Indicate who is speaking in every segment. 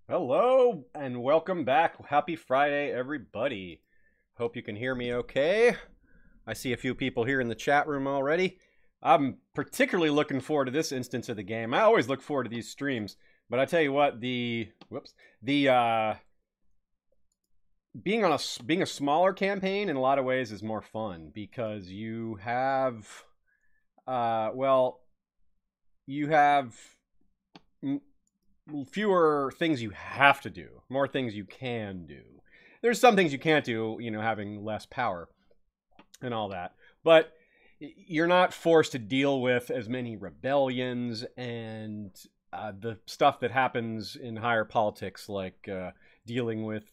Speaker 1: Hello and welcome back. Happy Friday, everybody. Hope you can hear me okay. I see a few people here in the chat room already. I'm particularly looking forward to this instance of the game. I always look forward to these streams, but I tell you what, the being a smaller campaign in a lot of ways is more fun because you have you have fewer things you have to do, more things you can do. There's some things you can't do, having less power and all that. But you're not forced to deal with as many rebellions and the stuff that happens in higher politics, like dealing with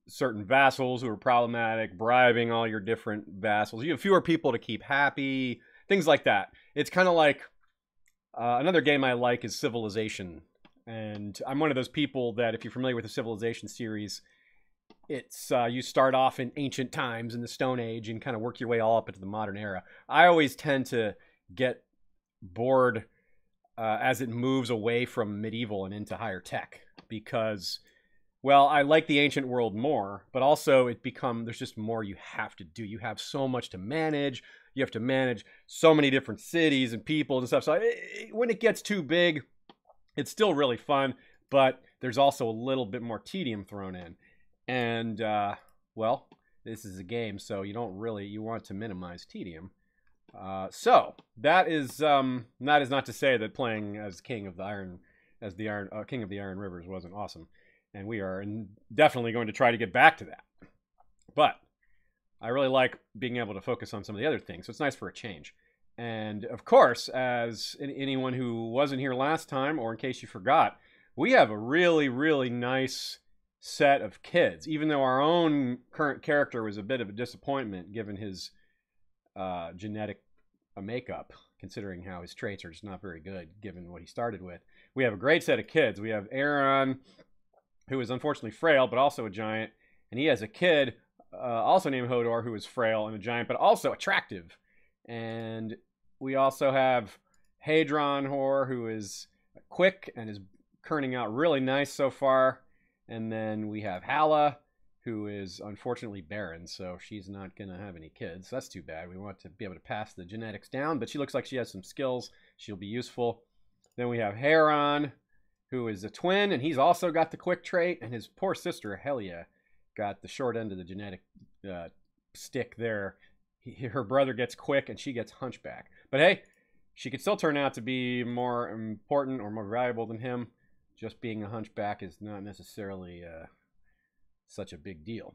Speaker 1: certain vassals who are problematic, bribing all your different vassals. You have fewer people to keep happy, things like that. It's kind of like another game I like is Civilization. And I'm one of those people that, if you're familiar with the Civilization series, it's you start off in ancient times in the Stone Age and kind of work your way all up into the modern era. I always tend to get bored as it moves away from medieval and into higher tech because, well, I like the ancient world more, but also there's just more you have to do. You have so much to manage. You have to manage so many different cities and people and stuff. So when it gets too big, it's still really fun, but there's also a little bit more tedium thrown in. And, well, this is a game, so you want to minimize tedium. So that is not to say that playing as King of the Iron Rivers wasn't awesome. And we are definitely going to try to get back to that. But I really like being able to focus on some of the other things, so it's nice for a change. And of course, as anyone who wasn't here last time, or in case you forgot, we have a really, really nice set of kids. Even though our own current character was a bit of a disappointment given his genetic makeup, considering how his traits are just not very good given what he started with. We have a great set of kids. We have Aaron, who is unfortunately frail, but also a giant. And he has a kid, also named Hodor, who is frail and a giant, but also attractive. And we also have Hadron Hor, who is quick and is turning out really nice so far. And then we have Hala, who is unfortunately barren, so she's not going to have any kids. That's too bad. We want to be able to pass the genetics down, but she looks like she has some skills. She'll be useful. Then we have Heron, who is a twin, and he's also got the quick trait. And his poor sister, Helia, got the short end of the genetic stick there. Her brother gets quick and she gets hunchback. But hey, she could still turn out to be more important or more valuable than him. Just being a hunchback is not necessarily such a big deal.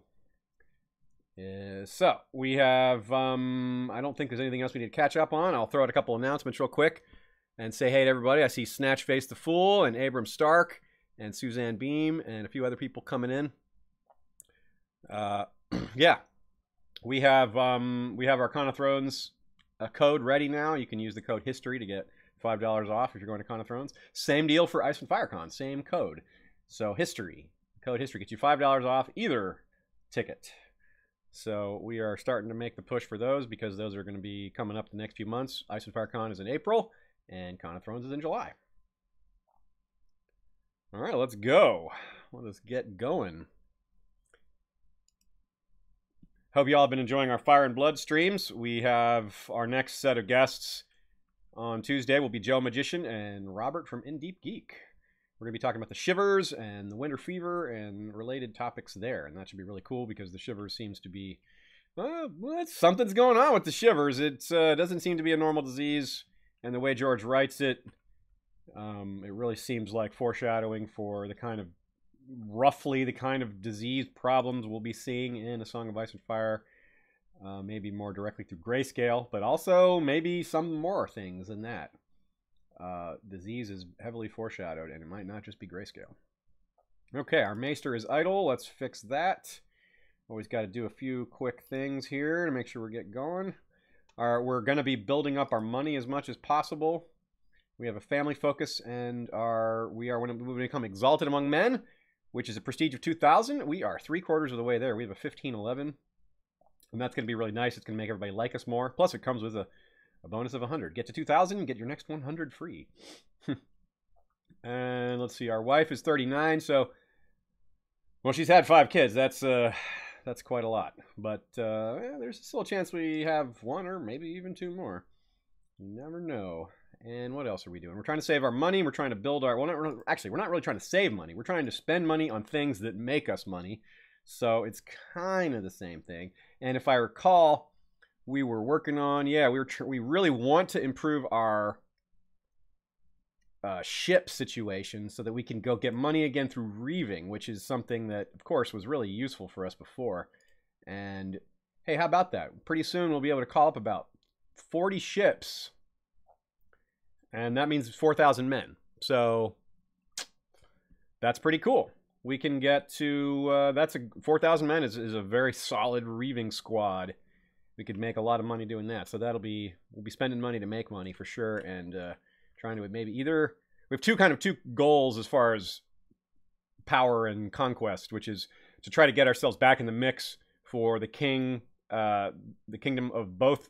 Speaker 1: So we have, I don't think there's anything else we need to catch up on. I'll throw out a couple announcements real quick and say hey to everybody. I see Snatchface the Fool and Abram Stark and Suzanne Beam and a few other people coming in. Yeah. We have our Thrones code ready now. You can use the code HISTORY to get $5 off if you're going to Thrones. Same deal for Ice and FireCon, same code. So HISTORY, code HISTORY gets you $5 off either ticket. So we are starting to make the push for those because those are going to be coming up the next few months. Ice and FireCon is in April and Thrones is in July. All right, let's go. Let us get going. Hope you all have been enjoying our Fire and Blood streams. We have our next set of guests on Tuesday will be Joe Magician and Robert from In Deep Geek. We're going to be talking about the Shivers and the Winter Fever and related topics there. And that should be really cool because the Shivers seems to be, something's going on with the Shivers. It doesn't seem to be a normal disease. And the way George writes it, it really seems like foreshadowing for roughly the kind of disease problems we'll be seeing in A Song of Ice and Fire. Maybe more directly through grayscale, but also maybe some more things than that. Disease is heavily foreshadowed, and it might not just be grayscale. Okay, our Maester is idle. Let's fix that. Always got to do a few quick things here to make sure we get going. We're going to be building up our money as much as possible. We have a family focus, and we become exalted among men, which is a prestige of 2,000. We are 3/4 of the way there. We have a 1511. And that's going to be really nice. It's going to make everybody like us more. Plus, it comes with a bonus of 100. Get to 2,000 and get your next 100 free. And And let's see, our wife is 39, so, well, she's had 5 kids. That's quite a lot. But yeah, there's still a chance we have 1 or maybe even 2 more. You never know. And what else are we doing? We're trying to save our money. We're trying to build our... Well, actually, we're not really trying to save money. We're trying to spend money on things that make us money. So it's kind of the same thing. And if I recall, we were working on... Yeah, we really want to improve our ship situation so that we can go get money again through reaving, which is something that, of course, was really useful for us before. And, hey, how about that? Pretty soon we'll be able to call up about 40 ships. And that means 4,000 men. So that's pretty cool. We can get to, 4,000 men is a very solid reaving squad. We could make a lot of money doing that. So we'll be spending money to make money for sure. And trying to maybe either, we have two goals as far as power and conquest, which is to try to get ourselves back in the mix for the kingdom of both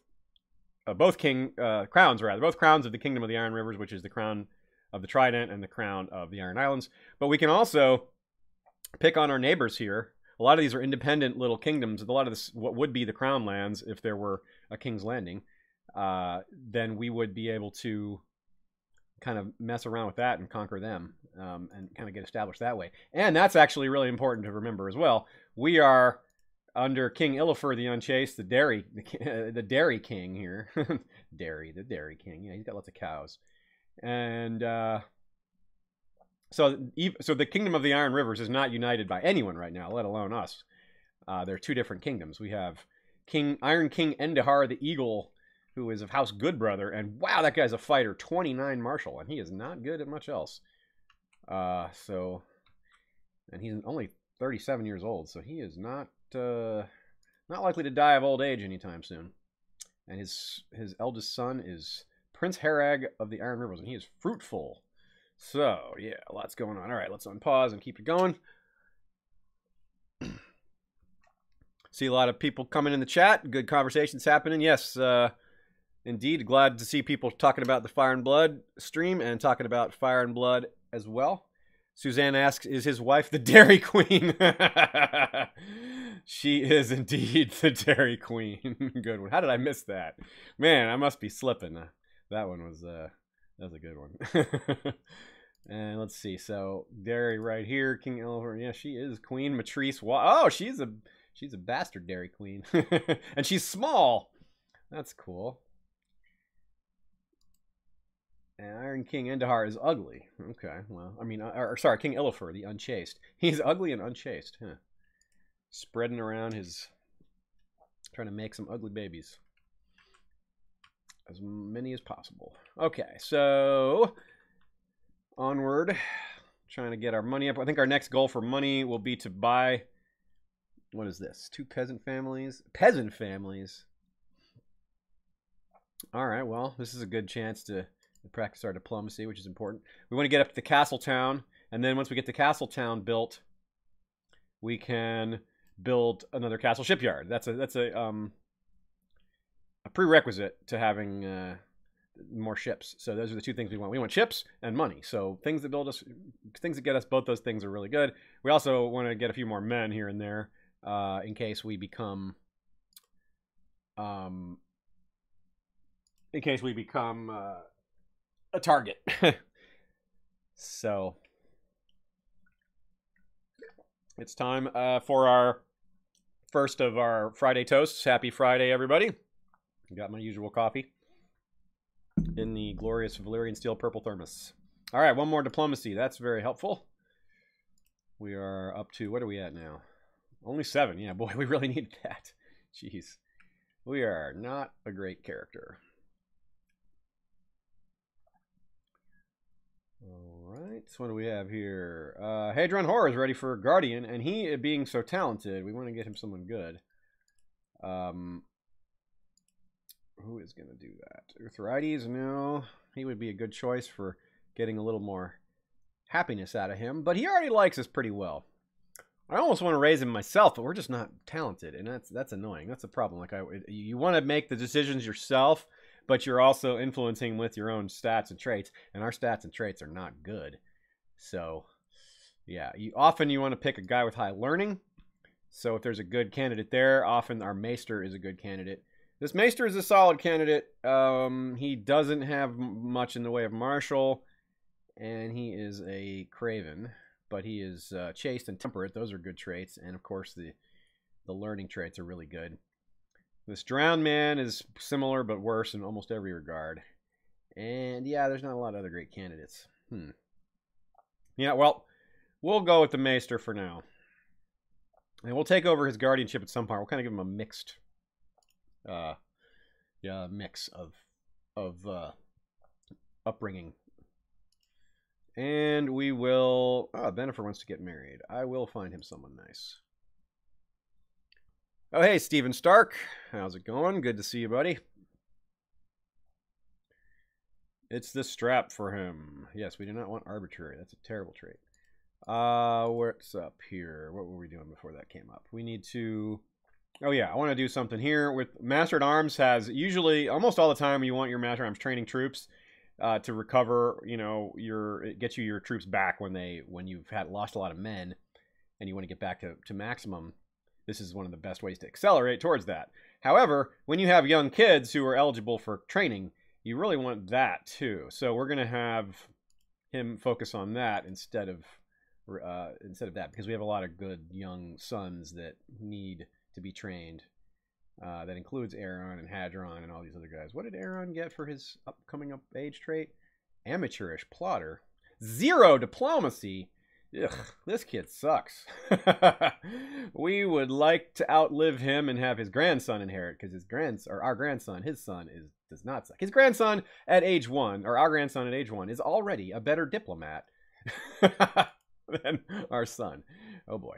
Speaker 1: crowns, rather. Both crowns of the Kingdom of the Iron Rivers, which is the crown of the Trident and the crown of the Iron Islands. But we can also pick on our neighbors here. A lot of these are independent little kingdoms. A lot of this, what would be the crown lands if there were a King's Landing, then we would be able to kind of mess around with that and conquer them and kind of get established that way. And that's actually really important to remember as well. We are... under King Illifer the Unchaste, the dairy king here. the dairy king. Yeah, he's got lots of cows. And so the Kingdom of the Iron Rivers is not united by anyone right now, let alone us. There are 2 different kingdoms. We have Iron King Endahar the Eagle, who is of House Goodbrother. And wow, that guy's a fighter, 29 martial, and he is not good at much else. And he's only 37 years old, so he is not likely to die of old age anytime soon. And his eldest son is Prince Harag of the Iron Rivers, and he is fruitful. So, yeah, lots going on. All right, let's unpause and keep it going. See a lot of people coming in the chat. Good conversations happening. Yes, indeed. Glad to see people talking about the Fire and Blood stream and talking about Fire and Blood as well. Suzanne asks, is his wife the Dairy Queen? She is indeed the Dairy Queen. Good one. How did I miss that? Man, I must be slipping. That one was that was a good one. And let's see. So Dairy right here, King Illifer. Yeah, she is Queen Matrice. Oh, she's a bastard Dairy Queen, and she's small. That's cool. And Iron King Endahar is ugly. Okay, well, I mean, sorry, King Illifer, the Unchaste. He's ugly and unchaste. Huh. Spreading around trying to make some ugly babies. As many as possible. Okay, so onward. Trying to get our money up. I think our next goal for money will be to buy, what is this? 2 peasant families? Peasant families. All right, well, this is a good chance to practice our diplomacy, which is important. We want to get up to the castle town, and then once we get the castle town built, we can build another castle shipyard. That's a prerequisite to having more ships. So those are the 2 things we want. We want ships and money. So things that get us both those things are really good. We also want to get a few more men here and there in case we become a target. So it's time for our first of our Friday toasts. Happy Friday, everybody. Got my usual coffee in the glorious Valyrian steel purple thermos. All right, one more diplomacy. That's very helpful. We are up to, what are we at now? Only 7. Yeah, boy, we really need that. Jeez. We are not a great character. All right, so what do we have here? Hadron Horror is ready for Guardian, and he, being so talented, we want to get him someone good. Who is going to do that? Euthrides? No, he would be a good choice for getting a little more happiness out of him, but he already likes us pretty well. I almost want to raise him myself, but we're just not talented, and that's annoying. That's a problem. Like you want to make the decisions yourself, but you're also influencing with your own stats and traits, and our stats and traits are not good. So, yeah, often you want to pick a guy with high learning. So if there's a good candidate there, often our Maester is a good candidate. This Maester is a solid candidate. He doesn't have much in the way of martial, and he is a craven, but he is chaste and temperate. Those are good traits, and of course the learning traits are really good. This drowned man is similar but worse in almost every regard. And yeah, there's not a lot of other great candidates. Yeah, well, we'll go with the Maester for now. And we'll take over his guardianship at some point. We'll kind of give him a mixed mix of upbringing. And we will... Oh, Bennifer wants to get married. I will find him someone nice. Oh, hey, Stephen Stark. How's it going? Good to see you, buddy. It's the strap for him. Yes, we do not want arbitrary. That's a terrible trait. What's up here? What were we doing before that came up? We need to... Oh, yeah, I want to do something here. With Master at Arms has usually, almost all the time, you want your Master at Arms training troops to recover, you know, get you your troops back when you've lost a lot of men and you want to get back to maximum. This is one of the best ways to accelerate towards that. However, when you have young kids who are eligible for training, you really want that too. So we're going to have him focus on that instead of that, because we have a lot of good young sons that need to be trained. That includes Aeron and Hadron and all these other guys. What did Aeron get for his upcoming age trait? Amateurish plotter. 0 diplomacy. Ugh, this kid sucks. We would like to outlive him and have his grandson inherit, because our grandson, his son, does not suck. His grandson at age 1, or our grandson at age 1, is already a better diplomat than our son. Oh boy.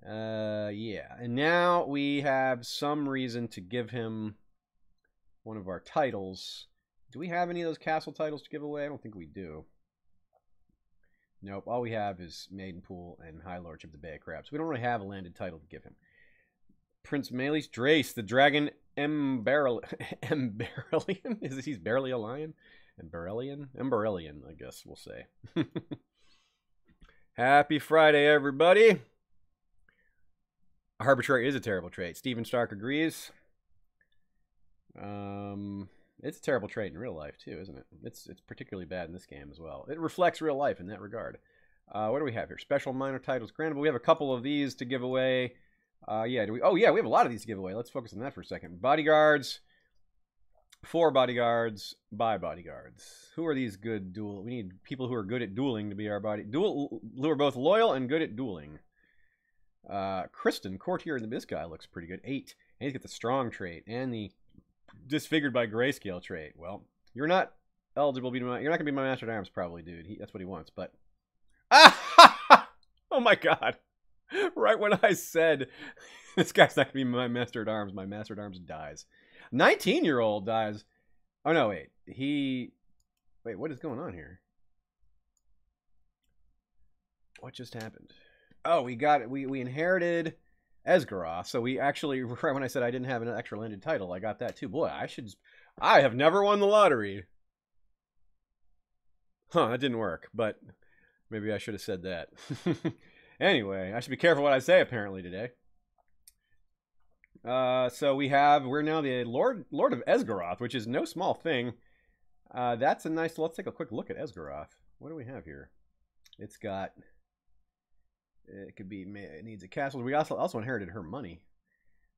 Speaker 1: Yeah. And now we have some reason to give him one of our titles. Do we have any of those castle titles to give away? I don't think we do. Nope, all we have is Maidenpool and High Lordship of the Bay of Crabs. We don't really have a landed title to give him. Prince Malys Drace, the Dragon Emberyllion? He's barely a lion? Emberyllion, I guess we'll say. Happy Friday, everybody. Arbitrary is a terrible trait. Stephen Stark agrees. It's a terrible trait in real life too, isn't it? It's particularly bad in this game as well. It reflects real life in that regard. What do we have here? Special minor titles granted. But we have a couple of these to give away. Yeah, we have a lot of these to give away. Let's focus on that for a second. Bodyguards. 4 bodyguards by bodyguards. Who are these good duel? We need people who are good at dueling to be our who are both loyal and good at dueling. Kristen, courtier, and this guy looks pretty good. 8. And he's got the strong trait and the disfigured by grayscale trait. Well, you're not eligible to be you're not gonna be my Master at Arms, probably, dude. That's what he wants, but oh my god. Right when I said this guy's not gonna be my Master at Arms dies. 19-year-old dies. Oh no, wait. Wait, what is going on here? What just happened? Oh, we got it. We inherited Esgaroth. So we actually, right when I said I didn't have an extra landed title, I got that too. Boy, I have never won the lottery. Huh, that didn't work, but maybe I should have said that. Anyway, I should be careful what I say apparently today. So we're now the Lord of Esgaroth, which is no small thing. That's a nice, let's take a quick look at Esgaroth. What do we have here? It needs a castle. We also inherited her money.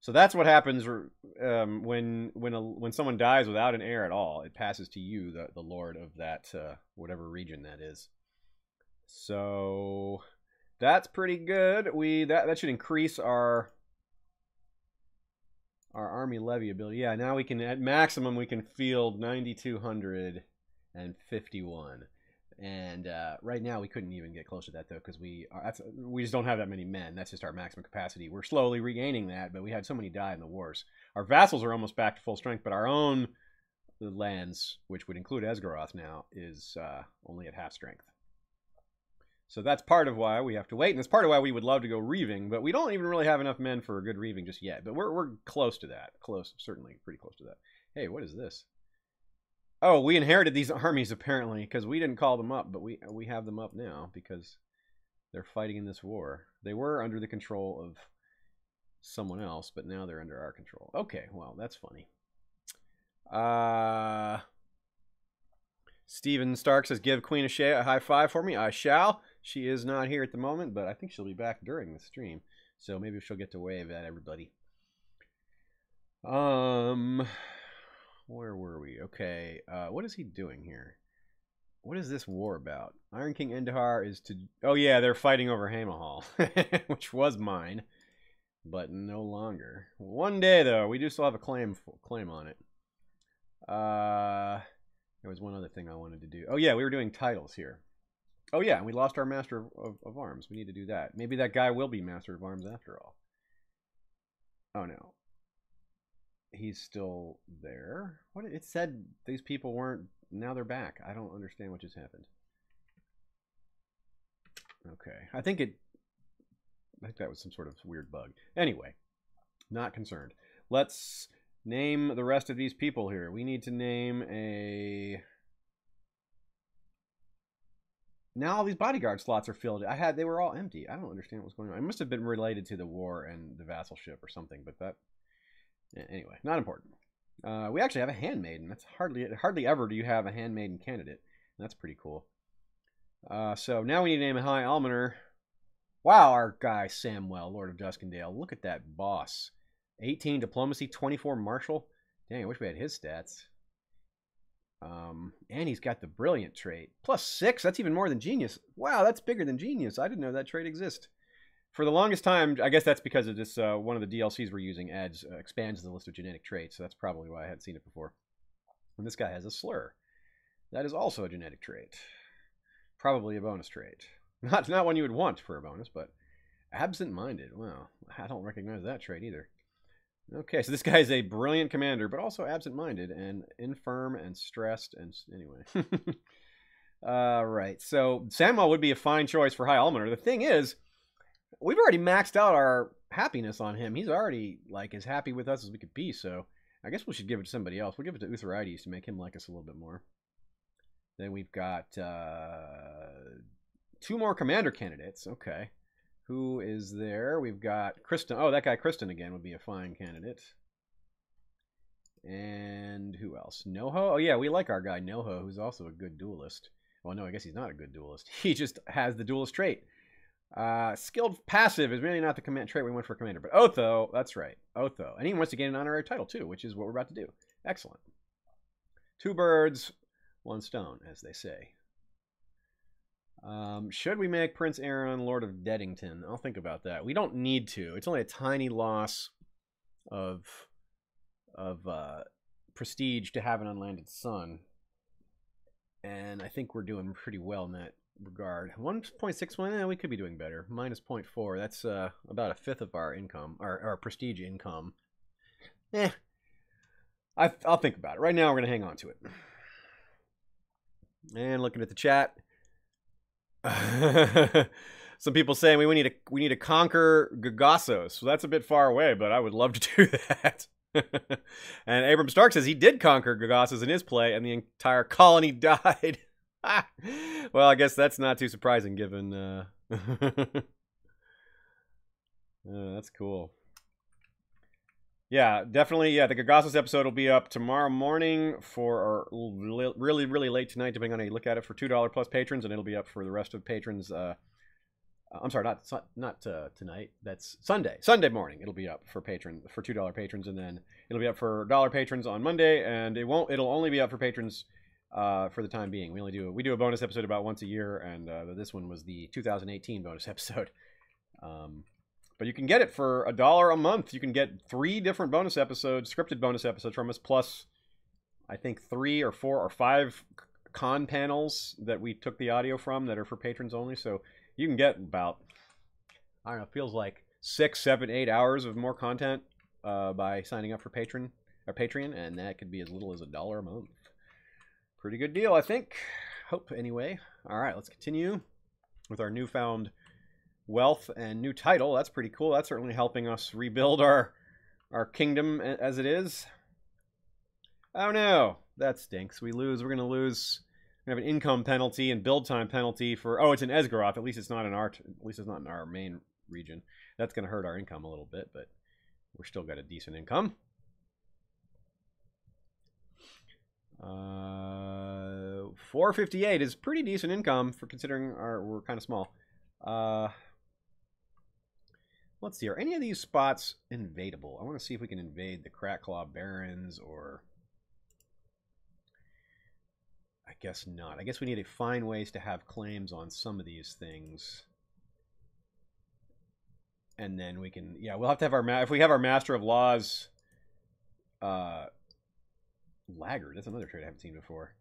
Speaker 1: So that's what happens when someone dies without an heir at all. It passes to you, the lord of that whatever region that is. So that's pretty good. That should increase our army levy ability. Yeah, now we can, at maximum, we can field 9,251. And right now we couldn't even get close to that, though, because we just don't have that many men. That's just our maximum capacity. We're slowly regaining that, but we had so many die in the wars. Our vassals are almost back to full strength, but our own lands, which would include Esgaroth now, is only at half strength. So that's part of why we have to wait, and that's part of why we would love to go reaving, but we don't even really have enough men for a good reaving just yet. But we're close to that. Close, certainly pretty close to that. Hey, what is this? Oh, we inherited these armies apparently because we didn't call them up, but we have them up now because they're fighting in this war. They were under the control of someone else, but now they're under our control. Okay, well, that's funny. Steven Stark says, give Queen a high five for me. I shall. She is not here at the moment, but I think she'll be back during the stream. So maybe she'll get to wave at everybody. Where were we? Okay, what is he doing here? What is this war about? Iron King Endahar is to... Oh yeah, they're fighting over Hamahal, which was mine, but no longer. One day, though, we do still have a claim on it. There was one other thing I wanted to do. Oh yeah, we were doing titles here. Oh yeah, and we lost our Master of Arms. We need to do that. Maybe that guy will be Master of Arms after all. Oh no. He's still there. What it said these people weren't, now they're back. I don't understand what just happened. Okay. I think that was some sort of weird bug. Anyway, not concerned. Let's name the rest of these people here. We need to name a... Now all these bodyguard slots are filled. They were all empty. I don't understand what's going on. It must have been related to the war and the vassalship or something, but that... Anyway, not important. We actually have a handmaiden. That's hardly ever do you have a handmaiden candidate. That's pretty cool. So now we need to name a High Almoner. Wow, our guy Samwell, Lord of Duskendale. Look at that boss. 18 diplomacy, 24 martial. Dang, I wish we had his stats. And he's got the brilliant trait. +6, that's even more than genius. Wow, that's bigger than genius. I didn't know that trait exists. For the longest time, I guess that's because of this, one of the DLCs we're using expands the list of genetic traits, so that's probably why I hadn't seen it before. And this guy has a slur. That is also a genetic trait. Probably a bonus trait. Not one you would want for a bonus, but absent-minded. Wow, I don't recognize that trait either. Okay, so this guy is a brilliant commander, but also absent-minded and infirm and stressed, and anyway. Right, so Samwell would be a fine choice for High Almoner. The thing is, we've already maxed out our happiness on him. He's already, like, as happy with us as we could be, so I guess we should give it to somebody else. We'll give it to Utharides to make him like us a little bit more. Then we've got 2 more commander candidates. Okay. Who is there? We've got Kristen. Oh, that guy Kristen again would be a fine candidate. And who else? Noho? Oh, yeah, we like our guy Noho, who's also a good duelist. Well, no, I guess he's not a good duelist. He just has the duelist trait. Skilled passive is really not the command trait we went for commander, but Otho, that's right, Otho. And he wants to gain an honorary title too, which is what we're about to do. Excellent. 2 birds, 1 stone, as they say. Should we make Prince Aaron Lord of Deadington? I'll think about that. We don't need to. It's only a tiny loss of prestige to have an unlanded son. And I think we're doing pretty well in that regard. 1.61, we could be doing better. -0.4, that's about 1/5 of our income, our prestige income. I'll think about it. Right now, we're going to hang on to it. And looking at the chat, some people saying we need to conquer Gagasos. So that's a bit far away, but I would love to do that. And Abram Stark says he did conquer Gagasos in his play, and the entire colony died. Well, I guess that's not too surprising, given that's cool. Yeah, definitely. Yeah, the Gagasos episode will be up tomorrow morning or really, really late tonight, depending on how you look at it, for $2 plus patrons, and it'll be up for the rest of patrons. I'm sorry, not tonight. That's Sunday. Sunday morning, it'll be up for $2 patrons, and then it'll be up for $1 patrons on Monday, and it'll only be up for patrons for the time being. We do a bonus episode about once a year, and this one was the 2018 bonus episode. But you can get it for $1 a month. You can get 3 different bonus episodes, scripted bonus episodes from us, plus I think 3 or 4 or 5 con panels that we took the audio from that are for patrons only. So you can get about, I don't know, it feels like 6, 7, 8 hours of more content by signing up for Patreon, and that could be as little as $1 a month. Pretty good deal, I think. Hope, anyway. All right, let's continue with our newfound wealth and new title. That's pretty cool. That's certainly helping us rebuild our kingdom as it is. Oh no, That stinks. We lose. We're going to lose. We have an income penalty and build time penalty for... Oh, it's in Esgaroth. At least it's not in our... At least it's not in our main region. That's going to hurt our income a little bit, but we're still got a decent income. 458 is pretty decent income for considering we're kind of small. Let's see. Are any of these spots invadable? I want to see if we can invade the Crackclaw Barrens or... I guess not. I guess we need to find ways to have claims on some of these things. And then we can... Yeah, we'll have to have our... If we have our Master of Laws... Laggard. That's another trait I haven't seen before.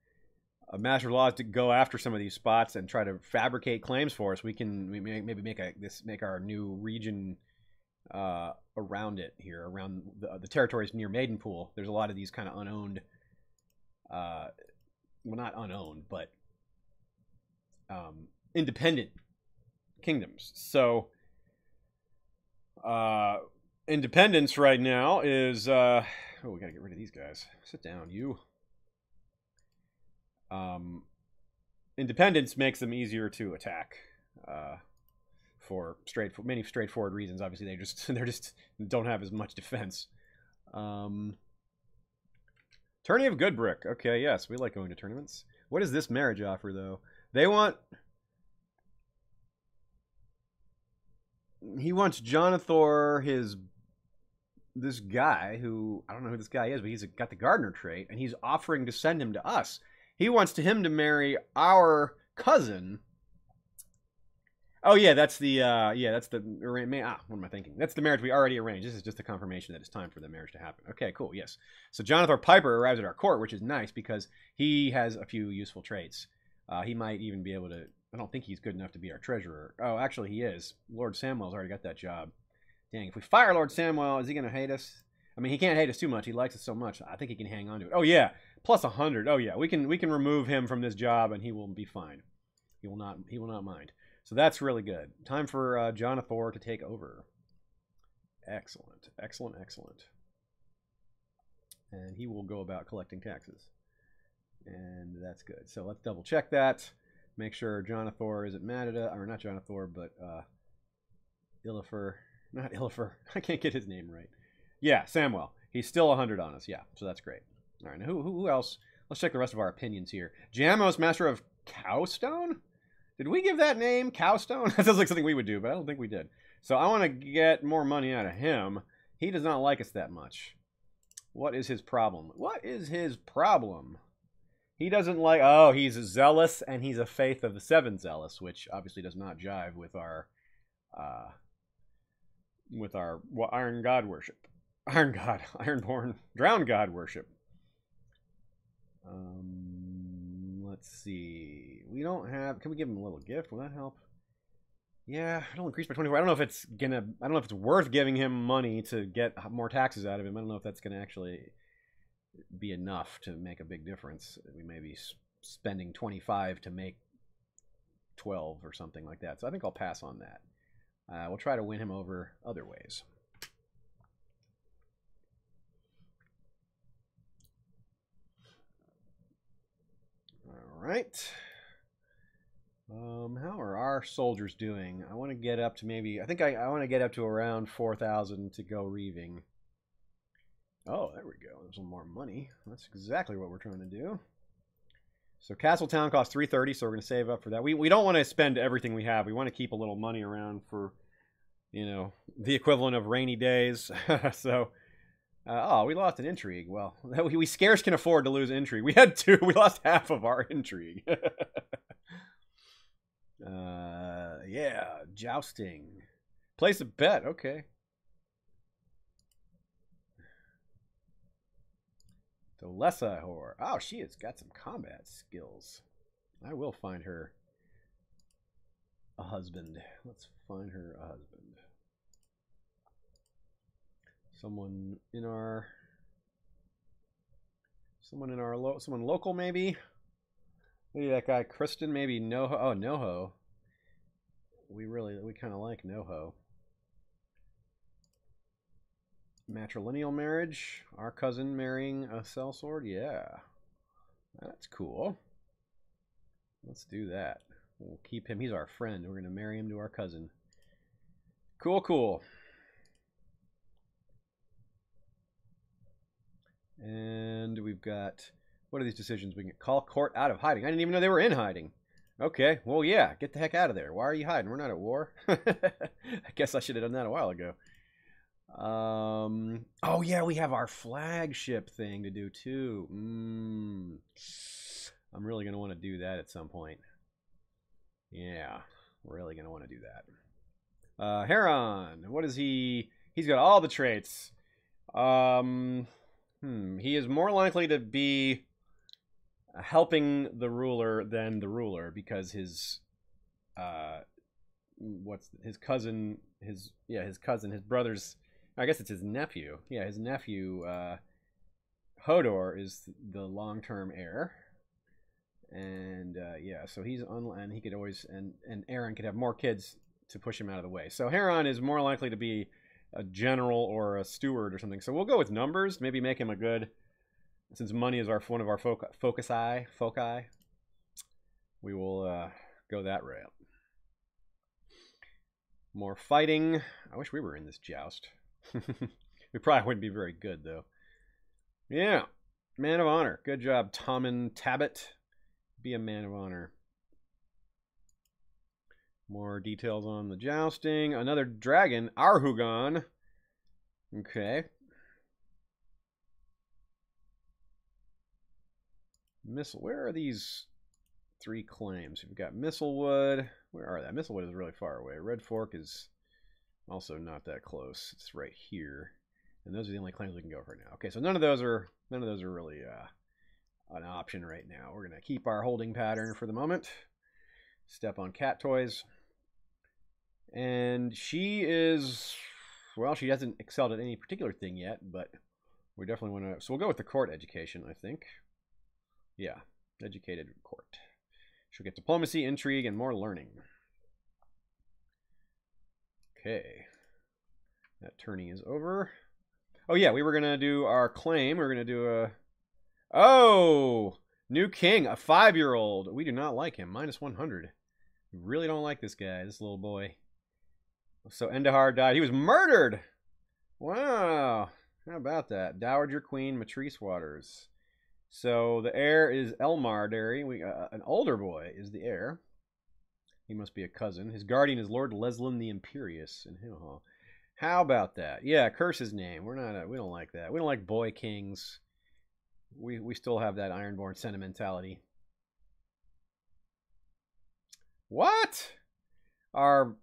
Speaker 1: A Master of Laws to go after some of these spots and try to fabricate claims for us. We can maybe make our new region around it here, around the territories near Maidenpool. There's a lot of these kind of unowned... well, not unowned, but independent kingdoms. So independence right now is... oh, we gotta get rid of these guys. Sit down, you. Independence makes them easier to attack for many straightforward reasons. Obviously, they just don't have as much defense. Tourney of Goodbrick. Okay, yes, we like going to tournaments. What is this marriage offer, though? They want... He wants Jonathor, this guy who... I don't know who this guy is, but he's got the gardener trait, and he's offering to send him to us. He wants him to marry our cousin. Oh, yeah, that's the... what am I thinking? That's the marriage we already arranged. This is just a confirmation that it's time for the marriage to happen. Okay, cool, yes. So Jonathor Piper arrives at our court, which is nice because he has a few useful traits. He might even be able to... I don't think he's good enough to be our treasurer. Oh, actually, he is. Lord Samwell's already got that job. Dang, if we fire Lord Samwell, is he going to hate us? I mean, he can't hate us too much. He likes us so much. I think he can hang on to it. Oh, yeah. Plus 100. Oh, yeah. We can remove him from this job, and he will be fine. He will not mind. So that's really good. Time for Jonathor to take over. Excellent. Excellent, excellent. And he will go about collecting taxes. And that's good. So let's double check that. Make sure Jonathor isn't mad at us. Or not Jonathor, but Illifer. Not Illifer. I can't get his name right. Yeah, Samwell. He's still 100 on us. Yeah, so that's great. All right, now who else? Let's check the rest of our opinions here. Jamos, Master of Cowstone? Did we give that name, Cowstone? That sounds like something we would do, but I don't think we did. So I want to get more money out of him. He does not like us that much. What is his problem? What is his problem? He doesn't like... Oh, he's zealous, and he's a Faith of the Seven zealous, which obviously does not jive with our Iron God worship. Iron God. Ironborn. Drowned God worship. Let's see. We don't have... Can we give him a little gift? Will that help? Yeah, it'll increase by 24. I don't know if it's gonna... I don't know if it's worth giving him money to get more taxes out of him. I don't know if that's gonna actually be enough to make a big difference. We may be spending 25 to make 12 or something like that. So I think I'll pass on that. We'll try to win him over other ways. All right. How are our soldiers doing? I want to get up to maybe... I think I want to get up to around 4,000 to go reaving. Oh, there we go. There's some more money. That's exactly what we're trying to do. So Castletown costs 330, so we're going to save up for that. We don't want to spend everything we have. We want to keep a little money around for, you know, the equivalent of rainy days. So, oh, we lost an intrigue. Well, we scarce can afford to lose intrigue. We had two. We lost half of our intrigue. Yeah, jousting. Place a bet. Okay. Dolessa whore. Oh, she has got some combat skills. I will find her a husband. Let's find her a husband. Someone local maybe. Maybe that guy Kristen. Maybe Noho. Oh, Noho. We kind of like Noho. Matrilineal marriage. Our cousin marrying a sellsword. Yeah. That's cool. Let's do that. We'll keep him. He's our friend. We're going to marry him to our cousin. Cool, cool. And we've got, what are these decisions? We can call court out of hiding. I didn't even know they were in hiding. Okay, well, yeah, get the heck out of there. Why are you hiding? We're not at war. I guess I should have done that a while ago. Oh, yeah, we have our flagship thing to do, too. I'm really going to want to do that at some point. Yeah, really going to want to do that. Heron, what is he? He's got all the traits. He is more likely to be helping the ruler than the ruler because his his brother's, I guess it's his nephew. Yeah, his nephew Hodor is the long-term heir. And yeah, so he's and he could always and Aaron could have more kids to push him out of the way. So Heron is more likely to be a general or a steward or something. So we'll go with numbers. Maybe make him a good, since money is one of our foci. We will go that route. More fighting. I wish we were in this joust. We probably wouldn't be very good though. Yeah, man of honor. Good job, Tommen Tabit. Be a man of honor. More details on the jousting. Another dragon, Arhugon. Okay. Missile. Where are these 3 claims? We've got Mistlewood. Where are they? Mistlewood is really far away. Red Fork is also not that close. It's right here. And those are the only claims we can go for now. Okay, so none of those are really an option right now. We're going to keep our holding pattern for the moment. Step on cat toys. And she is, well, she hasn't excelled at any particular thing yet, but we definitely want to, so we'll go with the court education, I think. Yeah, educated court. She'll get diplomacy, intrigue, and more learning. Okay. That tourney is over. Oh yeah, we were going to do our claim. We're going to do a, oh, new king, a 5-year-old. We do not like him. -100. We really don't like this guy, this little boy. So Endahar died. He was murdered. Wow. How about that? Dowager Queen Matrice Waters. So the heir is Elmar Derry. An older boy is the heir. He must be a cousin. His guardian is Lord Leslin the Imperious in Hillhall. How about that? Yeah, curse his name. We don't like that. We don't like boy kings. We still have that Ironborn sentimentality. What? Our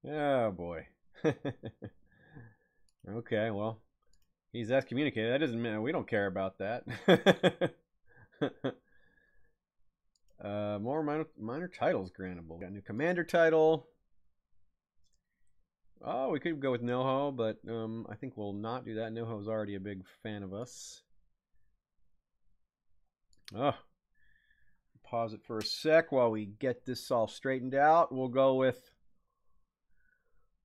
Speaker 1: oh boy. Okay, well, he's excommunicated. That doesn't mean we don't care about that. More minor titles grantable. Got a new commander title. Oh, we could go with Noho, but I think we'll not do that. Noho's already a big fan of us. Oh, pause it for a sec while we get this all straightened out. We'll go with,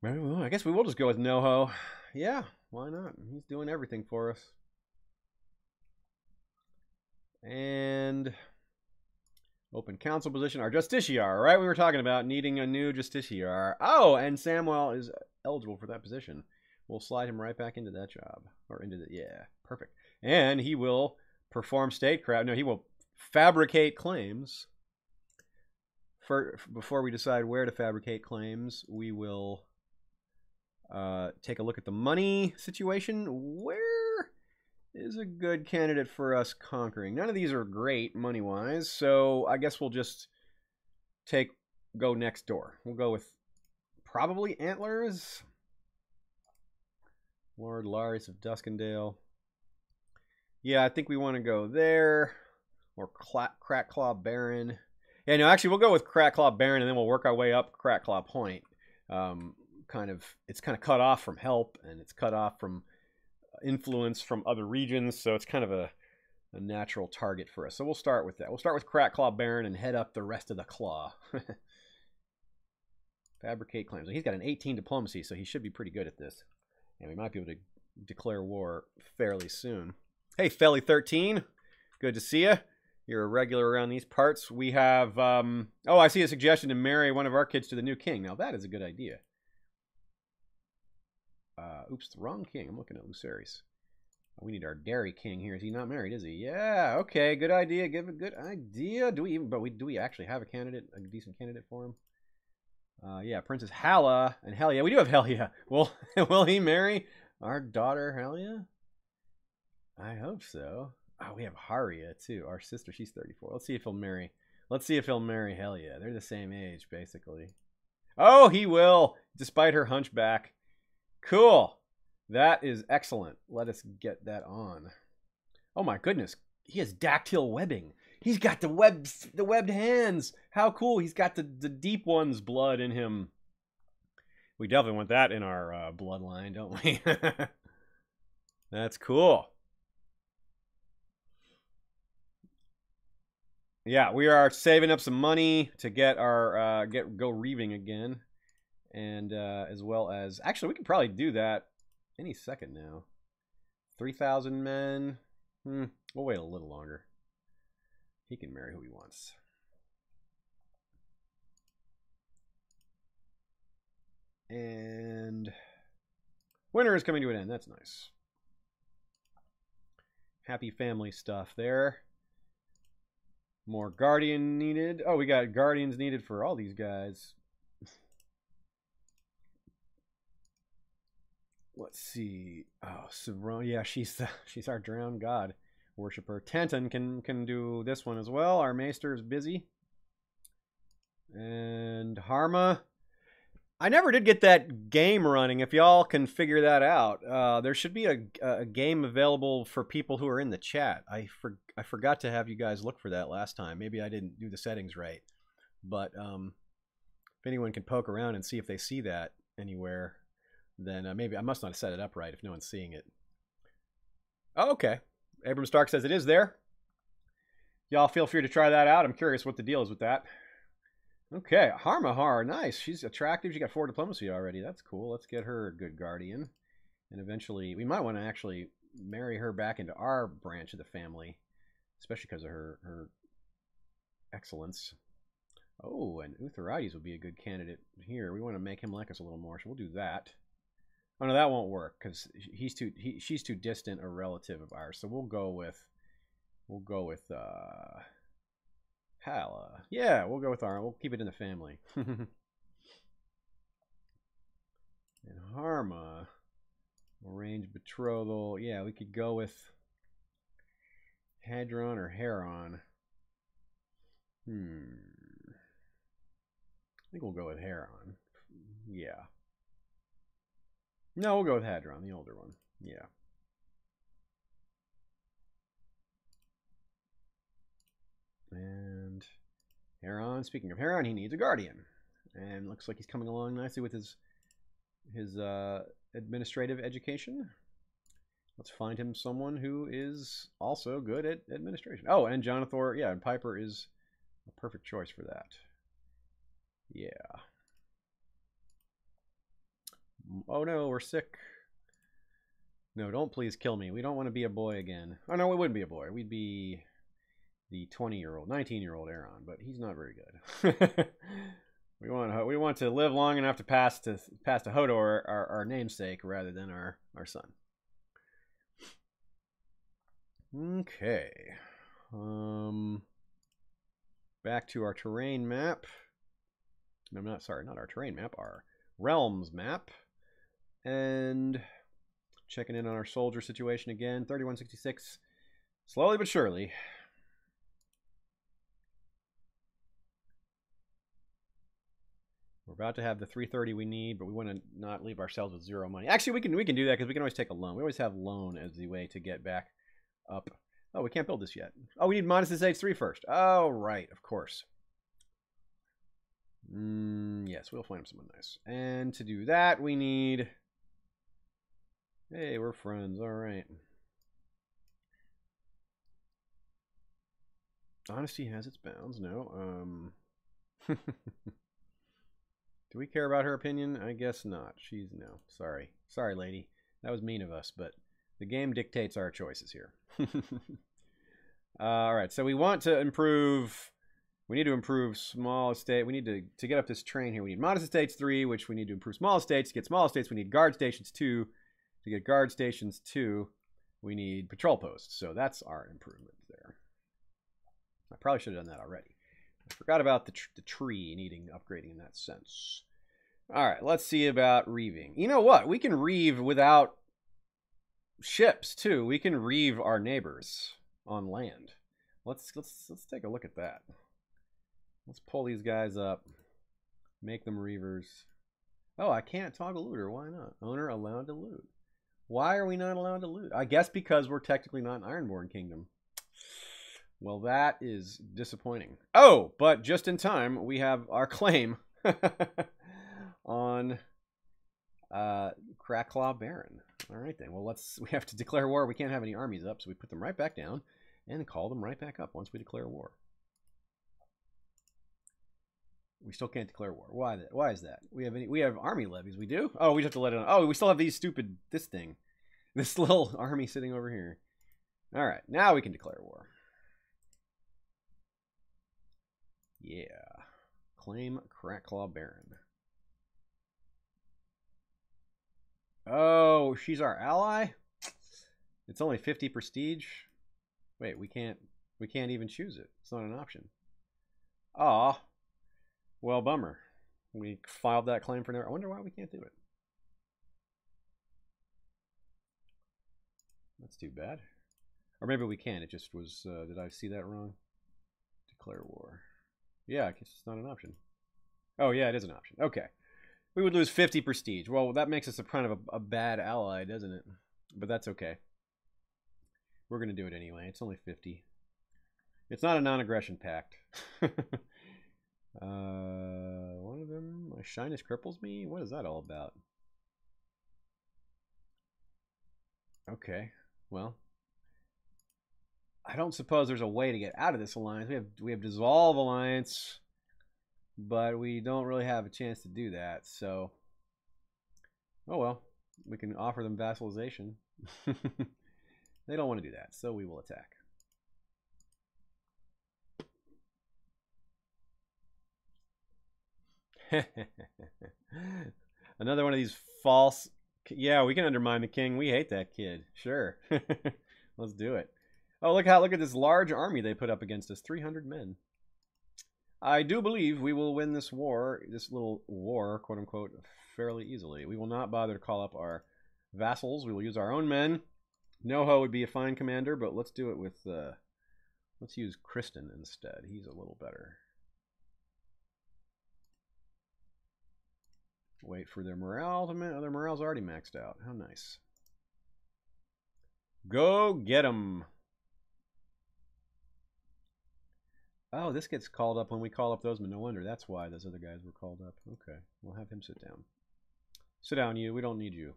Speaker 1: I guess we will just go with Noho. Yeah, why not? He's doing everything for us. And open council position. Our justiciar, right? We were talking about needing a new justiciar. Oh, and Samuel is eligible for that position. We'll slide him right back into that job. Or into the, yeah, perfect. And he will perform statecraft. No, he will fabricate claims. Before we decide where to fabricate claims, we will take a look at the money situation. Where is a good candidate for us conquering? None of these are great money-wise, so I guess we'll just go next door. We'll go with probably Antlers. Lord Lars of Duskendale. Yeah, I think we want to go there. Or Crackclaw Baron. Yeah, no, actually, we'll go with Crackclaw Baron, and then we'll work our way up Crackclaw Point. It's kind of cut off from help, and it's cut off from influence from other regions, so it's kind of a natural target for us. So we'll start with that. We'll start with Crackclaw Baron and head up the rest of the claw. Fabricate claims. He's got an 18 diplomacy, so he should be pretty good at this. And we might be able to declare war fairly soon. Hey, Felly13, good to see you. You're a regular around these parts. We have, oh, I see a suggestion to marry one of our kids to the new king. Now, that is a good idea. Oops, the wrong king. I'm looking at Lucerys. We need our dairy king here. Is he not married, is he? Yeah, okay, good idea. Give a good idea. Do we actually have a candidate, a decent candidate for him? Yeah, Princess Halla and Helia. We do have Helia. Will he marry our daughter Helia? I hope so. Oh, we have Haria too. Our sister, she's 34. Let's see if he'll marry. Let's see if he'll marry Helia. They're the same age, basically. Oh, he will, despite her hunchback. Cool. That is excellent. Let us get that on. Oh my goodness. He has dactyl webbing. He's got the webbed hands. How cool. He's got the deep one's blood in him. We definitely want that in our bloodline, don't we? That's cool. Yeah, we are saving up some money to get our go reaving again. And as well as, actually, we can probably do that any second now. 3,000 men. We'll wait a little longer. He can marry who he wants. And winter is coming to an end. That's nice. Happy family stuff there. More guardian needed. Oh, we got guardians needed for all these guys. Let's see. Oh, Saron. Yeah, she's our drowned god worshiper. Tantan can do this one as well. Our maester is busy. And Harma. I never did get that game running. If y'all can figure that out, there should be a game available for people who are in the chat. I forgot to have you guys look for that last time. Maybe I didn't do the settings right. But if anyone can poke around and see if they see that anywhere, then maybe I must not have set it up right if no one's seeing it. Oh, okay. Abram Stark says it is there. Y'all feel free to try that out. I'm curious what the deal is with that. Okay, Harmahar, nice. She's attractive. She got 4 diplomacy already. That's cool. Let's get her a good guardian. And eventually, we might want to actually marry her back into our branch of the family, especially because of her excellence. Oh, and Utharides would be a good candidate here. We want to make him like us a little more, so we'll do that. Oh no, that won't work because she's too distant a relative of ours. So we'll go with Halla. Yeah, we'll go with we'll keep it in the family. And Harma, arranged betrothal. Yeah, we could go with Hadron or Heron. I think we'll go with Heron. Yeah. No, we'll go with Hadron, the older one. Yeah. And Heron, speaking of Heron, he needs a guardian. And looks like he's coming along nicely with his administrative education. Let's find him someone who is also good at administration. Oh, and Jonathor, yeah, and Piper is a perfect choice for that. Yeah. Oh no, we're sick. No, don't please kill me. We don't want to be a boy again. Oh no, we wouldn't be a boy. We'd be the 20-year-old, 19-year-old Aaron, but he's not very good. we want to live long enough to pass to Hodor, our namesake, rather than our son. Okay. Back to our terrain map. No, not our terrain map, our realms map. And checking in on our soldier situation again. 3166. Slowly but surely. We're about to have the 330 we need, but we want to not leave ourselves with 0 money. Actually, we can do that because we can always take a loan. We always have loan as the way to get back up. Oh, we can't build this yet. Oh, we need Modestus H3 first. Oh, right, of course. Yes, we'll find someone nice. And to do that, we need... Hey, we're friends. All right. Honesty has its bounds. No. Do we care about her opinion? I guess not. No. Sorry, lady. That was mean of us, but the game dictates our choices here. All right, so we want to improve. We need to improve small estate. We need to get up this train here. We need modest estates 3, which we need to improve small estates. To get small estates, we need guard stations 2. To get guard stations 2, we need patrol posts. So that's our improvement there. I probably should have done that already. I forgot about the tree needing upgrading in that sense. All right, let's see about reaving. You know what? We can reave without ships too. We can reave our neighbors on land. Let's take a look at that. Let's pull these guys up, make them reavers. Oh, I can't toggle looter. Why not? Owner allowed to loot. Why are we not allowed to loot? I guess because we're technically not an Ironborn Kingdom. Well, that is disappointing. Oh, but just in time, we have our claim on Crackclaw Baron. All right then. Well, we have to declare war. We can't have any armies up, so we put them right back down and call them right back up once we declare war. We still can't declare war. Why that? Why is that? We have army levies. We do? Oh, we just have to let it on. Oh, we still have this little army sitting over here. All right, now we can declare war. Yeah. Claim Crackclaw Baron. Oh, she's our ally? It's only 50 prestige? Wait, we can't even choose it. It's not an option. Aw. Well, bummer. We filed that claim for never. I wonder why we can't do it. That's too bad. Or maybe we can. It just was, did I see that wrong? Declare war. Yeah, I guess it's not an option. Oh, yeah, it is an option. Okay. We would lose 50 prestige. Well, that makes us a kind of a bad ally, doesn't it? But that's okay. We're going to do it anyway. It's only 50. It's not a non-aggression pact. One of them, my shyness cripples me? What is that all about? Okay, well, I don't suppose there's a way to get out of this alliance. We have dissolve alliance, but we don't really have a chance to do that, so oh well, we can offer them vassalization. They don't want to do that, so we will attack. Another one of these false. Yeah, we can undermine the king. We hate that kid. Sure. Let's do it. Oh, look at this large army they put up against us. 300 men. I do believe we will win this war, this little war, quote unquote, fairly easily. We will not bother to call up our vassals. We will use our own men. Noho would be a fine commander, but let's do it with let's use Kristen instead. He's a little better. Wait for their morale to their morale's already maxed out. How nice. Go get 'em. Oh, this gets called up when we call up those men. No wonder. That's why those other guys were called up. Okay. We'll have him sit down. Sit down, you. We don't need you.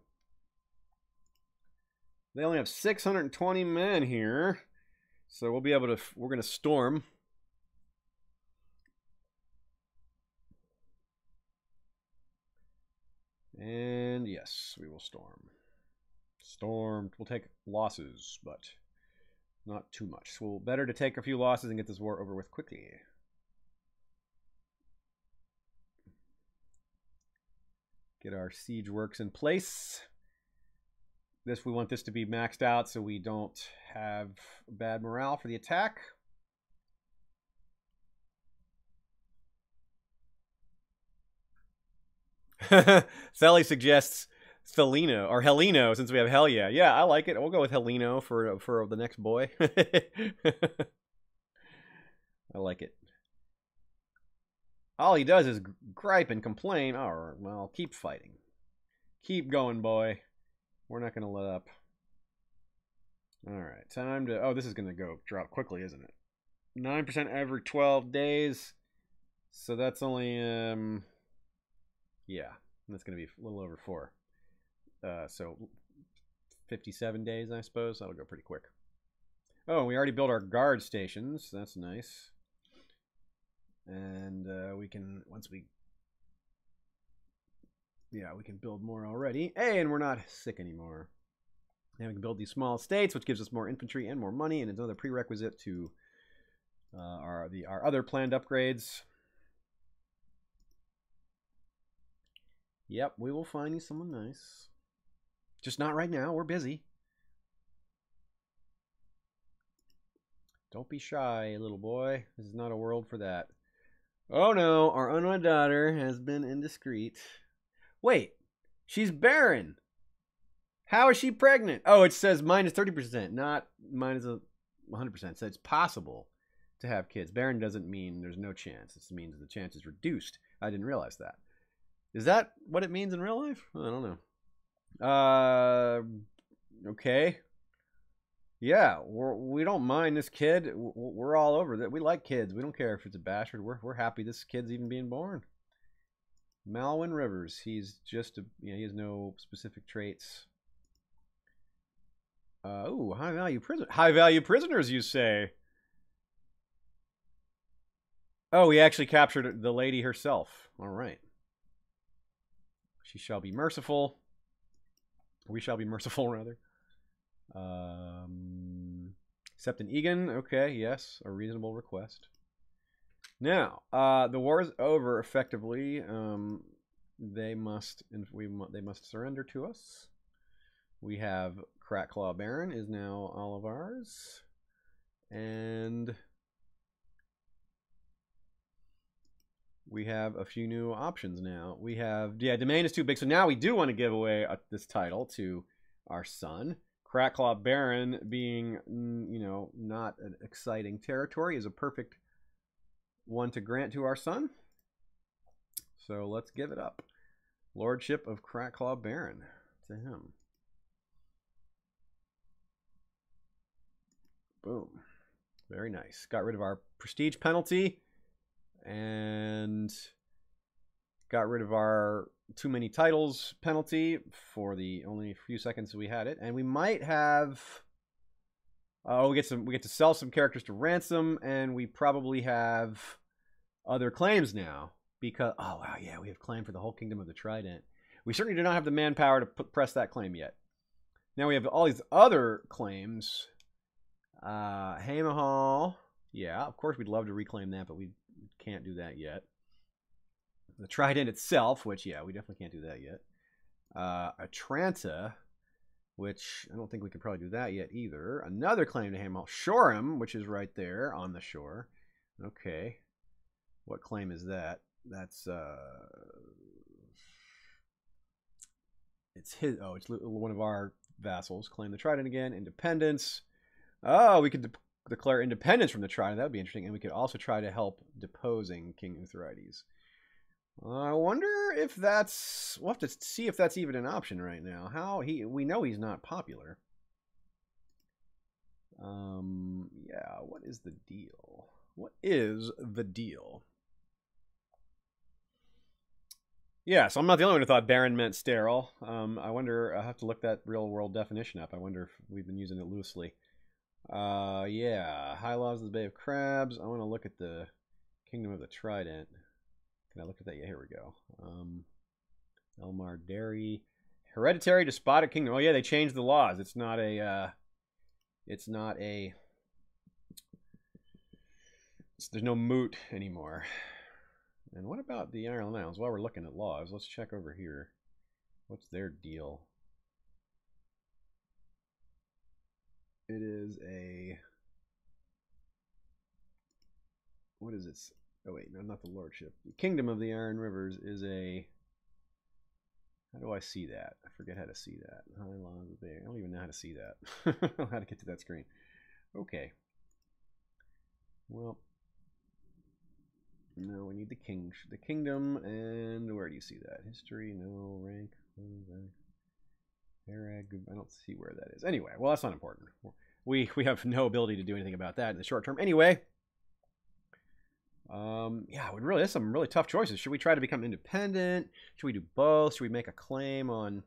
Speaker 1: They only have 620 men here. So we'll be able to... We're going to storm. And yes, we will storm. Storm. We'll take losses, but not too much. So better to take a few losses and get this war over with quickly. Get our siege works in place. We want this to be maxed out so we don't have bad morale for the attack. Sally suggests Felino or Heleno since we have Hell yeah. Yeah, I like it. We'll go with Heleno for the next boy. I like it. All he does is gripe and complain. All right, well, keep fighting. Keep going, boy. We're not going to let up. All right, time to... Oh, this is going to go drop quickly, isn't it? 9% every 12 days. So that's only... yeah, that's going to be a little over 4. So 57 days, I suppose. That'll go pretty quick. Oh, we already built our guard stations. That's nice. And we can, once we... Yeah, we can build more already. Hey, and we're not sick anymore. And we can build these small estates, which gives us more infantry and more money, and it's another prerequisite to our other planned upgrades. Yep, we will find you someone nice. Just not right now. We're busy. Don't be shy, little boy. This is not a world for that. Oh no, our unwed daughter has been indiscreet. Wait, she's barren. How is she pregnant? Oh, it says minus 30%, not minus 100%. So it's possible to have kids. Barren doesn't mean there's no chance. It means the chance is reduced. I didn't realize that. Is that what it means in real life? I don't know. Okay. Yeah, we don't mind this kid. We're all over that. We like kids. We don't care if it's a bastard. We're happy this kid's even being born. Malwyn Rivers. He's just he has no specific traits. Ooh, high value prisoners, you say? Oh, he actually captured the lady herself. All right. She shall be merciful. We shall be merciful, rather. Septon Egan. Okay, yes, a reasonable request. Now, the war is over. Effectively, they must surrender to us. We have Crackclaw Baron is now all of ours, and we have a few new options now. We have domain is too big, so now we do want to give away this title to our son. Crackclaw Baron being, not an exciting territory is a perfect one to grant to our son. So let's give it up. Lordship of Crackclaw Baron to him. Boom. Very nice. Got rid of our prestige penalty and got rid of our too many titles penalty for the only few seconds we had it. And we might have we get to sell some characters to ransom, and we probably have other claims now because oh wow, yeah, we have claim for the whole kingdom of the Trident. We certainly do not have the manpower to press that claim yet. Now we have all these other claims. Hamahal. Yeah, of course we'd love to reclaim that, but we can't do that yet. The Trident itself, which, yeah, we definitely can't do that yet. Atranta, which I don't think we could probably do that yet either. Another claim to Hamahal. Shoreham, which is right there on the shore. Okay. What claim is that? That's, it's his, oh, it's one of our vassals. Claim the Trident again. Independence. Oh, we could declare independence from the Trident. That would be interesting. And we could also try to help deposing King Euthrides. I wonder if that's... We'll have to see if that's even an option right now. We know he's not popular. Yeah, what is the deal? What is the deal? Yeah, so I'm not the only one who thought barren meant sterile. I wonder... I'll have to look that real-world definition up. I wonder if we've been using it loosely. Yeah, High Laws of the Bay of Crabs. I want to look at the Kingdom of the Trident. Can I look at that? Yeah, here we go. Elmar Dairy. Hereditary Despotic Kingdom. Oh yeah, they changed the laws. It's not a there's no moot anymore. And what about the Ireland Islands? While we're looking at laws, let's check over here. What's their deal? It is a... What is it? Oh wait, no, not the lordship. The Kingdom of the Iron Rivers is a... How do I see that? I forget how to see that. I don't even know how to see that. I don't know how to get to that screen. Okay. Well, no, we need the kingdom, and where do you see that? History, no, rank, I don't see where that is. Anyway, well, that's not important. We have no ability to do anything about that in the short term. Anyway, yeah, there's some really tough choices. Should we try to become independent? Should we do both? Should we make a claim on...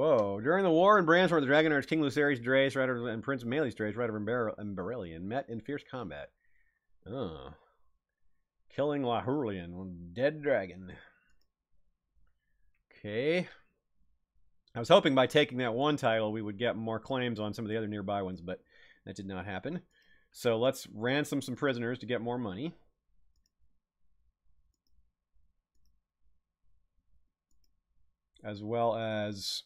Speaker 1: Whoa. During the war in Brandsford, the Dragon Arch, King Lucerys Drace, and Prince Malys Drace, Rider of Beryllion, met in fierce combat. Oh. Killing Lahurian, one dead dragon. Okay. I was hoping by taking that one title we would get more claims on some of the other nearby ones, but that did not happen. So let's ransom some prisoners to get more money. As well as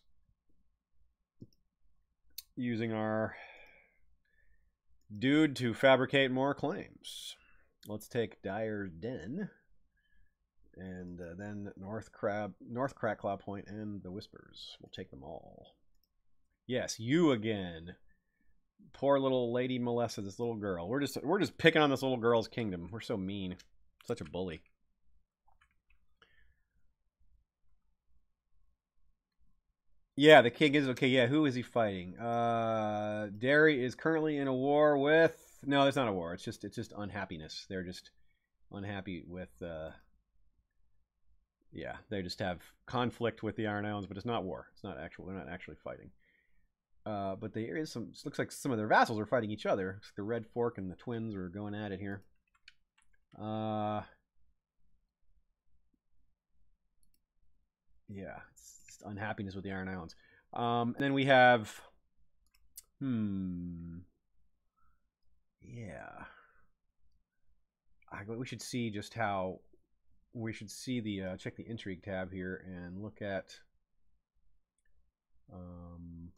Speaker 1: using our dude to fabricate more claims. Let's take Dyer's Den. And then North Crackclaw Point and the Whispers. We'll take them all. Yes, you again. Poor little Lady Melissa, this little girl. We're just picking on this little girl's kingdom. We're so mean. Such a bully. Yeah, the king is okay. Yeah, who is he fighting? Derry is currently in a war with. No, it's not a war. It's just unhappiness. They're just unhappy with. Yeah, they just have conflict with the Iron Islands, but it's not war. It's not actual. They're not actually fighting. But there is some. Looks like some of their vassals are fighting each other. The Red Fork and the twins are going at it here. Yeah, it's unhappiness with the Iron Islands. And then we have. Yeah. We should see just how. We should see the check the intrigue tab here and look at.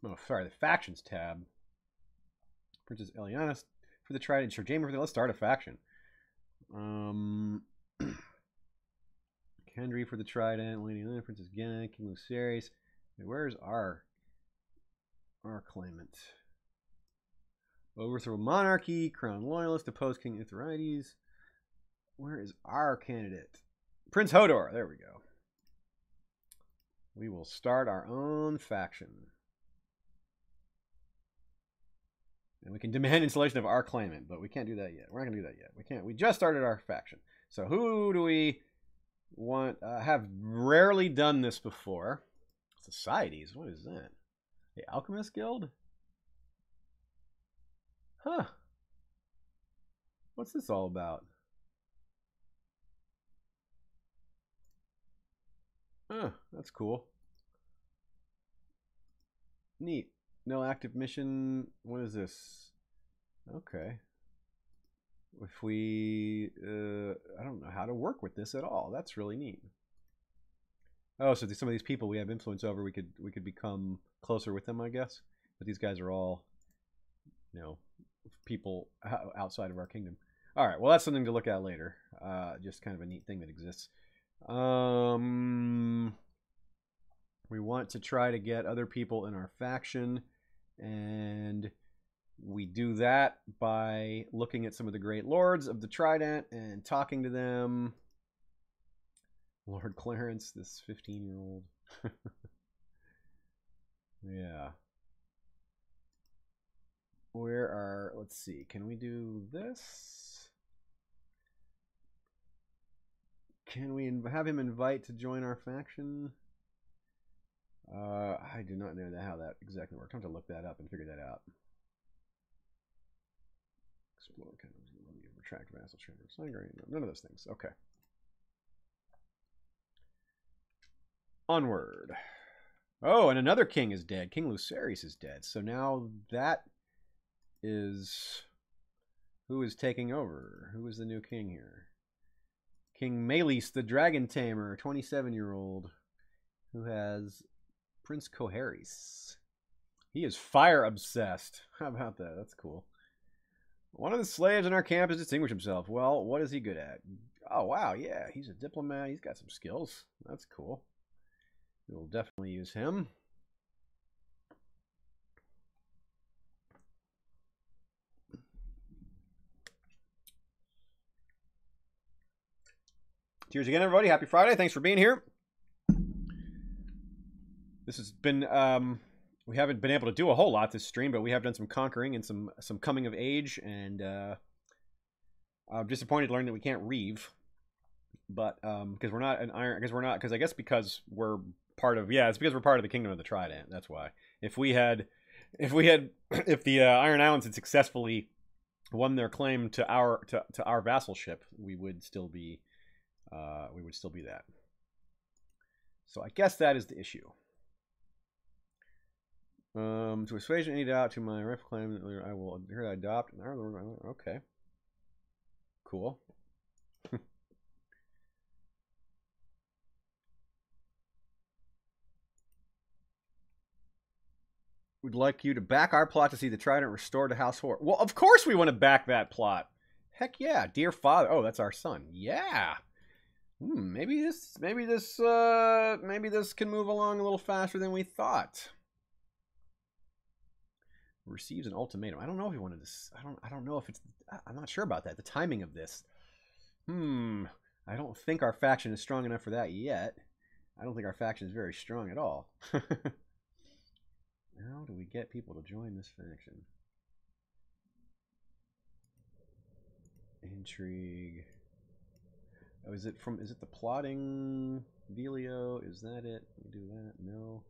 Speaker 1: The factions tab. Princess Eliana for the Trident. Sure, Jamie for the. Let's start a faction. Kendry for the Trident. Lady Lena, Princess Genna, King Lucerys. Where's our claimant? Overthrow monarchy, crown loyalist, depose King Ithrides. Where is our candidate? Prince Hodor. There we go. We will start our own faction. And we can demand installation of our claimant, but we can't do that yet. We're not going to do that yet. We can't. We just started our faction. So who do we want? Have rarely done this before. Societies. What is that? The Alchemist Guild? Huh. What's this all about? Huh, that's cool. Neat. No active mission. What is this? Okay. If we... I don't know how to work with this at all. That's really neat. Oh, so some of these people we have influence over, we could become closer with them, I guess. But these guys are all, you know, people outside of our kingdom. All right, well, that's something to look at later. Just kind of a neat thing that exists. We want to try to get other people in our faction, and we do that by looking at some of the great lords of the Trident and talking to them. Lord Clarence, this 15-year-old. Yeah. Let's see, can we do this? Can we have him invite to join our faction? I do not know how that exactly works. I have to look that up and figure that out. Explore kind of retract vassal transfer. None of those things. Okay. Onward. Oh, and another king is dead. King Lucerys is dead. So now that is... Who is taking over? Who is the new king here? King Malys, the Dragon Tamer, 27-year-old, who has Prince Coharis. He is fire obsessed. How about that? That's cool. One of the slaves in our camp has distinguished himself. Well, what is he good at? Oh, wow, yeah, he's a diplomat. He's got some skills. That's cool. We'll definitely use him. Cheers again, everybody. Happy Friday. Thanks for being here. This has been, we haven't been able to do a whole lot this stream, but we have done some conquering and some coming of age, and I'm disappointed to learn that we can't reave, but because we're not an iron, because I guess because we're part of, yeah, it's because we're part of the Kingdom of the Trident. That's why. If the Iron Islands had successfully won their claim to our vassalship, we would still be that. So I guess that is the issue. To assuage any doubt to my rifle claim, I will adhere to adopt. Okay. Cool. We'd like you to back our plot to see the Trident restored to House Hodor. Well, of course we want to back that plot. Heck yeah, dear father. Oh, that's our son. Yeah. Maybe this can move along a little faster than we thought. Receives an ultimatum. I don't know if he wanted this. I don't know if it's. I'm not sure about that. The timing of this. I don't think our faction is strong enough for that yet. I don't think our faction is very strong at all. How do we get people to join this faction? Intrigue. Oh, is it the plotting dealio? Is that it? We do that? No.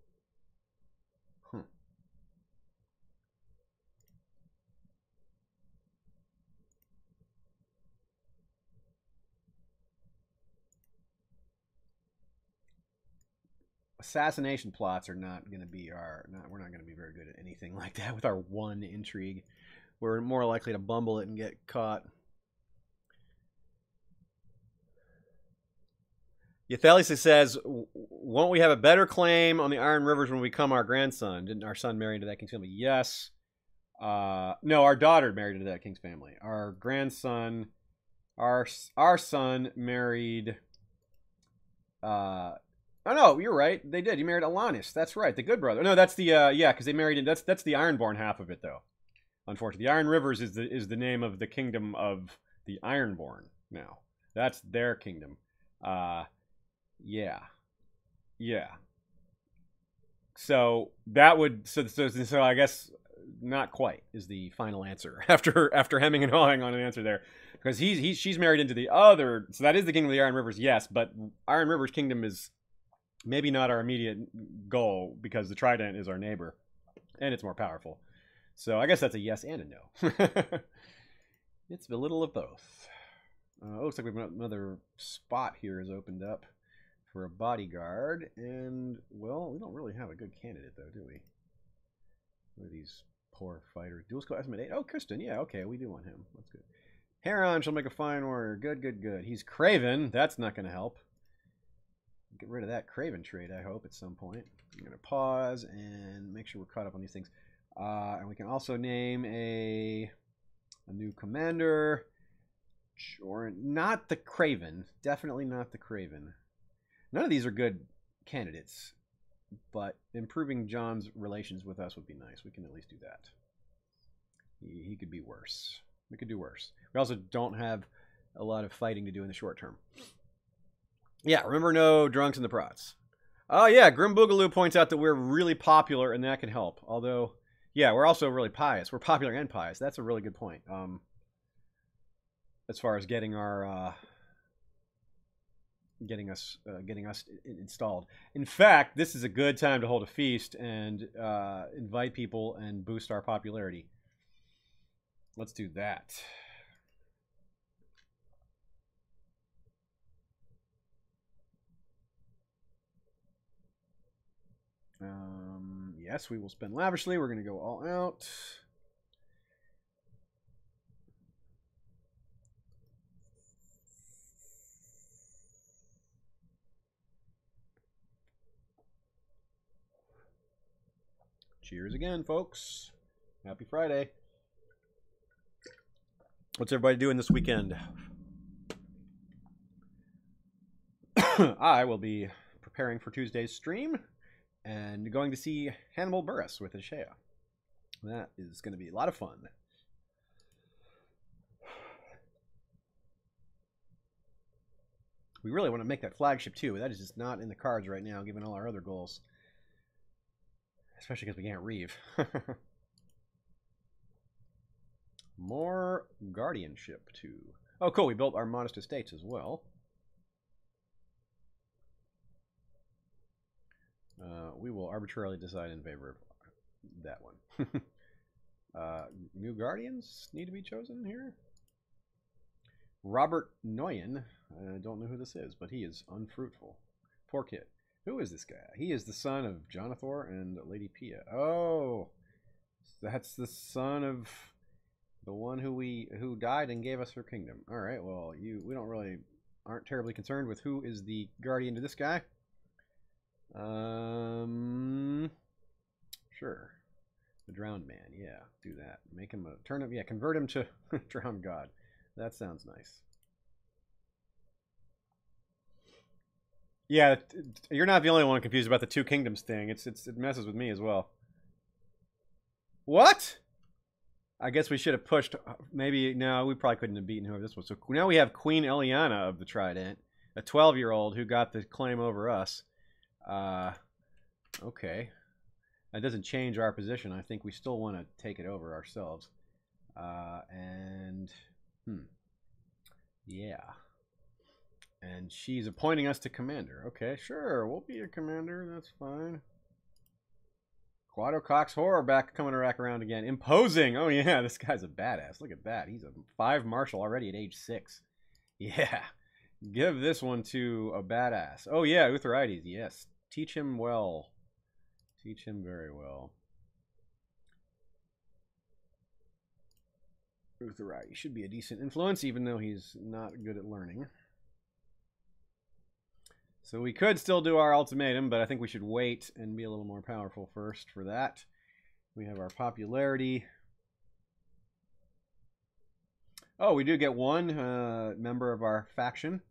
Speaker 1: Assassination plots are not going to be we're not going to be very good at anything like that with our one intrigue. We're more likely to bumble it and get caught. Euthalius says, won't we have a better claim on the Iron Rivers when we become our grandson? Didn't our son marry into that king's family? Yes. No, our daughter married into that king's family. Our grandson, our son married... Oh no, you're right. They did. He married Alanis. That's right, the good brother. No, that's the yeah, because they married. That's the Ironborn half of it, though. Unfortunately, the Iron Rivers is the name of the kingdom of the Ironborn. Now, that's their kingdom. Yeah. So that would so I guess not quite is the final answer after hemming and hawing on an answer there, because she's married into the other. So that is the kingdom of the Iron Rivers, yes, but Iron Rivers kingdom is maybe not our immediate goal because the Trident is our neighbor and it's more powerful. So I guess that's a yes and a no. It's a little of both. Looks like we've got another spot here has opened up for a bodyguard, and well, we don't really have a good candidate though, do we? What are these poor fighters? Dual skill estimate 8. Oh, Kristen, yeah, okay, we do want him. That's good. Heron shall make a fine warrior. Good. He's Craven. That's not going to help. Get rid of that Craven trait, I hope, at some point. I'm going to pause and make sure we're caught up on these things. And we can also name a new commander. Sure, not the Craven. Definitely not the Craven. None of these are good candidates, but improving John's relations with us would be nice. We can at least do that. He could be worse. We could do worse. We also don't have a lot of fighting to do in the short term. Yeah, remember no drunks in the prots. Oh, yeah, Grim Boogaloo points out that we're really popular, and that can help. Although, yeah, we're also really pious. We're popular and pious. That's a really good point. As far as getting our... getting us installed. In fact, this is a good time to hold a feast and invite people and boost our popularity. Let's do that. Yes, we will spend lavishly. We're going to go all out. Cheers again, folks. Happy Friday. What's everybody doing this weekend? I will be preparing for Tuesday's stream and going to see Hannibal Buress with Ashea. That is going to be a lot of fun. We really want to make that flagship too. That is just not in the cards right now, given all our other goals. Especially because we can't reeve. More guardianship too. Oh, cool. We built our modest estates as well. we will arbitrarily decide in favor of that one. New guardians need to be chosen here. Robert Noyen. I don't know who this is, but he is unfruitful. Poor kid. Who is this guy? He is the son of Jonathor and Lady Pia. Oh, that's the son of the one who died and gave us her kingdom. All right. Well, we aren't terribly concerned with who is the guardian to this guy. Sure. The drowned man. Yeah, do that. Make him convert him to drowned god. That sounds nice. Yeah, you're not the only one confused about the two kingdoms thing. It messes with me as well. What? I guess we should have pushed. Maybe no, we probably couldn't have beaten whoever this was. So now we have Queen Eliana of the Trident, a 12-year-old who got the claim over us. Okay, that doesn't change our position. I think we still want to take it over ourselves. Yeah. And she's appointing us to commander. Okay, sure, we'll be a commander. That's fine. Quado Cox Horror coming back around again. Imposing. Oh yeah, this guy's a badass. Look at that. He's a 5 marshal already at age 6. Yeah. Give this one to a badass. Oh yeah, Utharides. Yes. Teach him well. Teach him very well. Utharides should be a decent influence, even though he's not good at learning. So we could still do our ultimatum, but I think we should wait and be a little more powerful first for that. We have our popularity. Oh, we do get one member of our faction.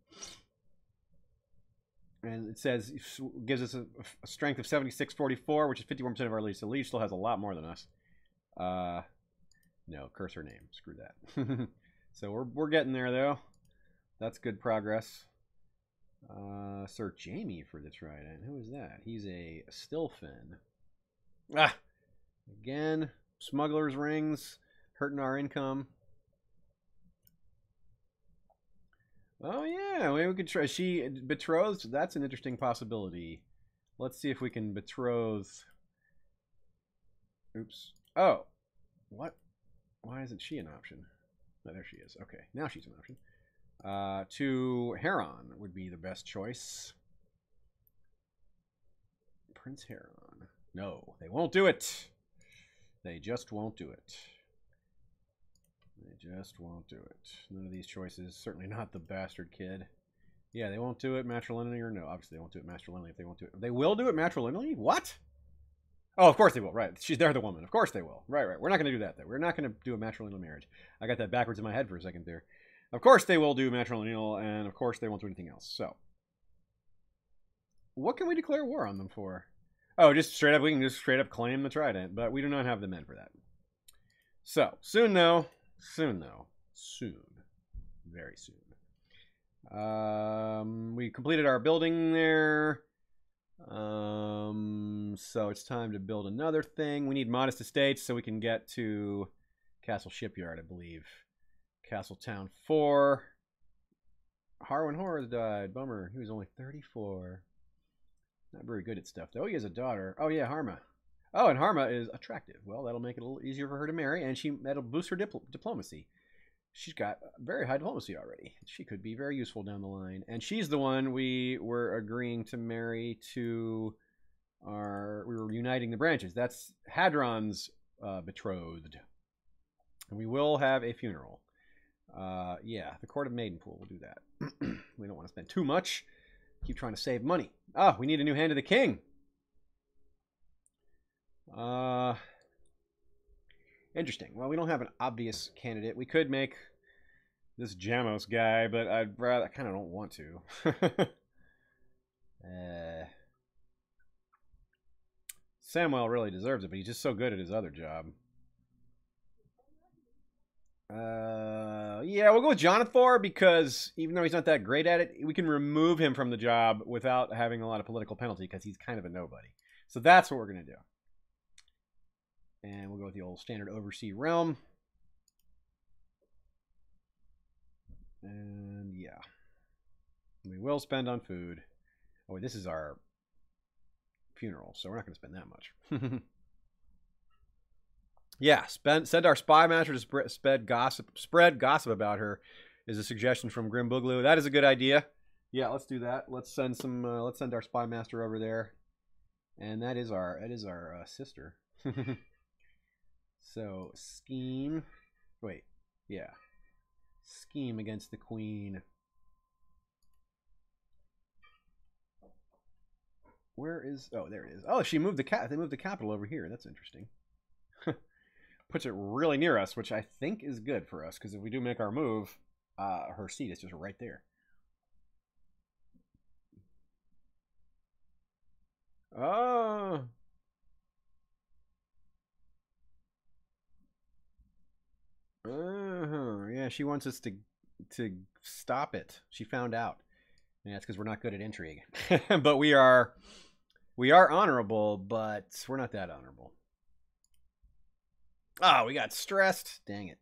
Speaker 1: And it says, gives us a strength of 7644, which is 51% of our lead. So Lee still has a lot more than us. No, curse her name. Screw that. So we're getting there, though. That's good progress. Sir Jamie for the Trident. Who is that? He's a Stilfin. Ah! Again, smuggler's rings, hurting our income. Oh, yeah, maybe we could try. She betrothed? That's an interesting possibility. Let's see if we can betroth. Oops. Oh. What? Why isn't she an option? Oh, there she is. Okay, now she's an option. To Heron would be the best choice. Prince Heron. No, they won't do it. They just won't do it. They just won't do it. None of these choices. Certainly not the bastard kid. Yeah, they won't do it matrilineally or no. Obviously, they won't do it matrilineally if they won't do it. They will do it matrilineally? What? Oh, of course they will. Right. They're the woman. Of course they will. Right. We're not going to do that, though. We're not going to do a matrilineal marriage. I got that backwards in my head for a second there. Of course they will do matrilineal, and of course they won't do anything else. So, what can we declare war on them for? Oh, just straight up, we can just straight up claim the Trident, but we do not have the men for that. So, soon though, soon, very soon. We completed our building there. So it's time to build another thing. We need modest estates so we can get to Castle Shipyard, I believe. Castle Town 4. Harwin Horrors died. Bummer. He was only 34. Not very good at stuff, though. He has a daughter. Oh, yeah, Harma. Oh, and Harma is attractive. Well, that'll make it a little easier for her to marry, and that'll boost her diplomacy. She's got very high diplomacy already. She could be very useful down the line. And she's the one we were agreeing to marry to our... We were uniting the branches. That's Hadron's betrothed. And we will have a funeral. Yeah, the Court of Maidenpool will do that. We don't want to spend too much. Keep trying to save money. Ah, we need a new hand of the king. Interesting. Well, we don't have an obvious candidate. We could make this Jamos guy, but I kind of don't want to. Samuel really deserves it, but he's just so good at his other job. Yeah, we'll go with Jonathor because even though he's not that great at it, we can remove him from the job without having a lot of political penalty because he's kind of a nobody. So that's what we're going to do. And we'll go with the old standard oversea realm. And yeah. We will spend on food. Oh, this is our funeral, so we're not going to spend that much. Yeah, send our spy master to spread gossip about her is a suggestion from Grim Boogaloo. That is a good idea. Yeah, let's do that. Let's send some. Let's send our spy master over there, and that is our sister. So scheme. Wait, yeah, scheme against the queen. Where is? Oh, there it is. Oh, she moved the They moved the capital over here. That's interesting. Puts it really near us, which I think is good for us, because if we do make our move, her seat is just right there. Oh. Yeah, she wants us to stop it. She found out. Yeah, it's because we're not good at intrigue. But we are honorable, but we're not that honorable. Ah, we got stressed. Dang it.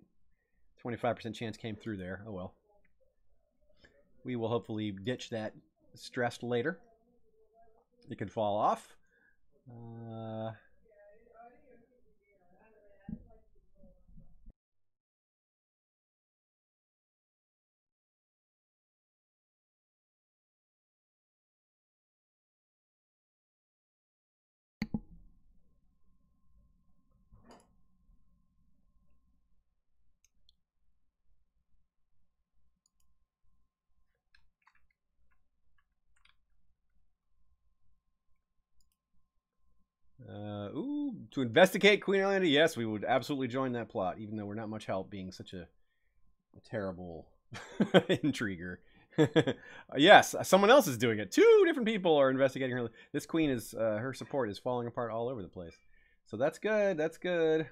Speaker 1: 25% chance came through there. Oh well. We will hopefully ditch that stressed later. It could fall off. To investigate Queen Elena, yes, we would absolutely join that plot, even though we're not much help being such a terrible intriguer. Yes, someone else is doing it. 2 different people are investigating her. This queen is, her support is falling apart all over the place. So that's good, that's good.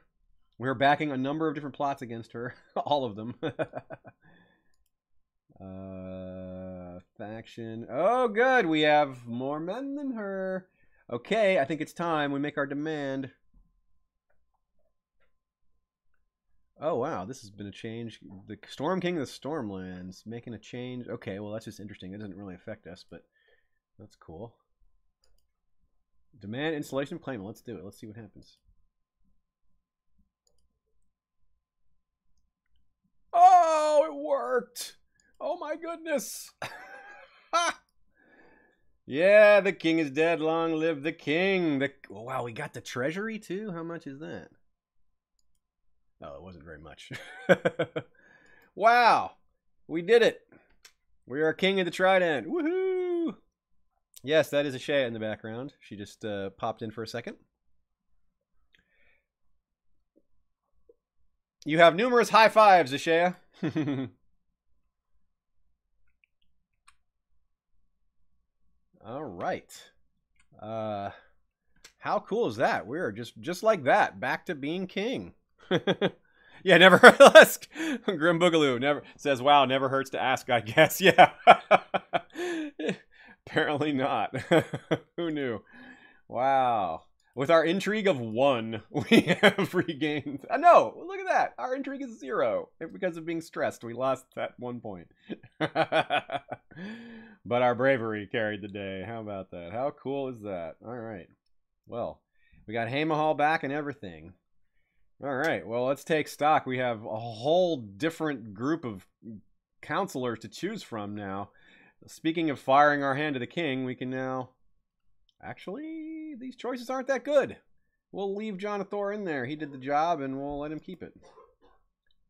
Speaker 1: We're backing a number of different plots against her. All of them. Faction. Oh, good, we have more men than her. Okay, I think it's time we make our demand. Oh, wow, this has been a change. The Storm King of the Stormlands making a change. Okay, well, that's just interesting. It doesn't really affect us, but that's cool. Demand installation of claimant. Let's do it. Let's see what happens. Oh, it worked. Oh, my goodness. Yeah, the king is dead. Long live the king. Wow, we got the treasury too? How much is that? Oh, it wasn't very much. Wow, we did it. We are king of the Trident. Woohoo! Yes, that is Ashea in the background. She just popped in for a second. You have numerous high fives, Ashea. All right. How cool is that? We're just like that, back to being king. Yeah, never ask. Grim Boogaloo never says, "Wow, never hurts to ask." I guess, yeah. Apparently not. Who knew? Wow. With our intrigue of 1, we have regained. No, look at that. Our intrigue is 0 because of being stressed. We lost that 1 point. But our bravery carried the day. How about that? How cool is that? All right. Well, we got Haemahal back and everything. All right. Well, let's take stock. We have a whole different group of counselors to choose from now. Speaking of firing our hand to the king, we can now... Actually, these choices aren't that good. We'll leave Jonathor in there. He did the job, and we'll let him keep it.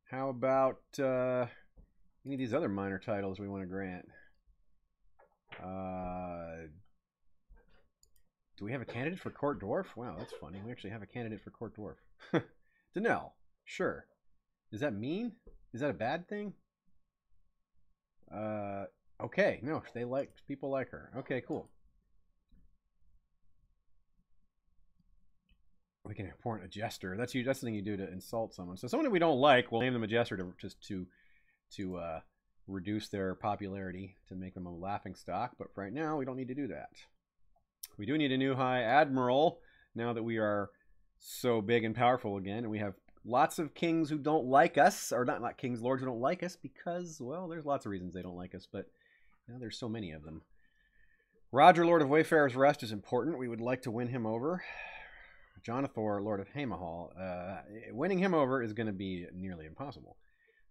Speaker 1: How about any of these other minor titles we want to grant? Do we have a candidate for Court Dwarf? Wow, that's funny. We actually have a candidate for Court Dwarf. Danelle, sure. Does that mean? Is that a bad thing? Okay, no, people like her. Okay, cool. We can appoint a jester. That's the thing you do to insult someone. So someone that we don't like, we'll name them a jester to reduce their popularity, to make them a laughing stock. But for right now, we don't need to do that. We do need a new High Admiral now that we are so big and powerful again, and we have lots of kings who don't like us, or not kings, lords who don't like us because, well, there's lots of reasons they don't like us, but now there's so many of them. Roger, Lord of Wayfarer's Rest is important. We would like to win him over. Jonathor, Lord of Hamahal. Winning him over is going to be nearly impossible.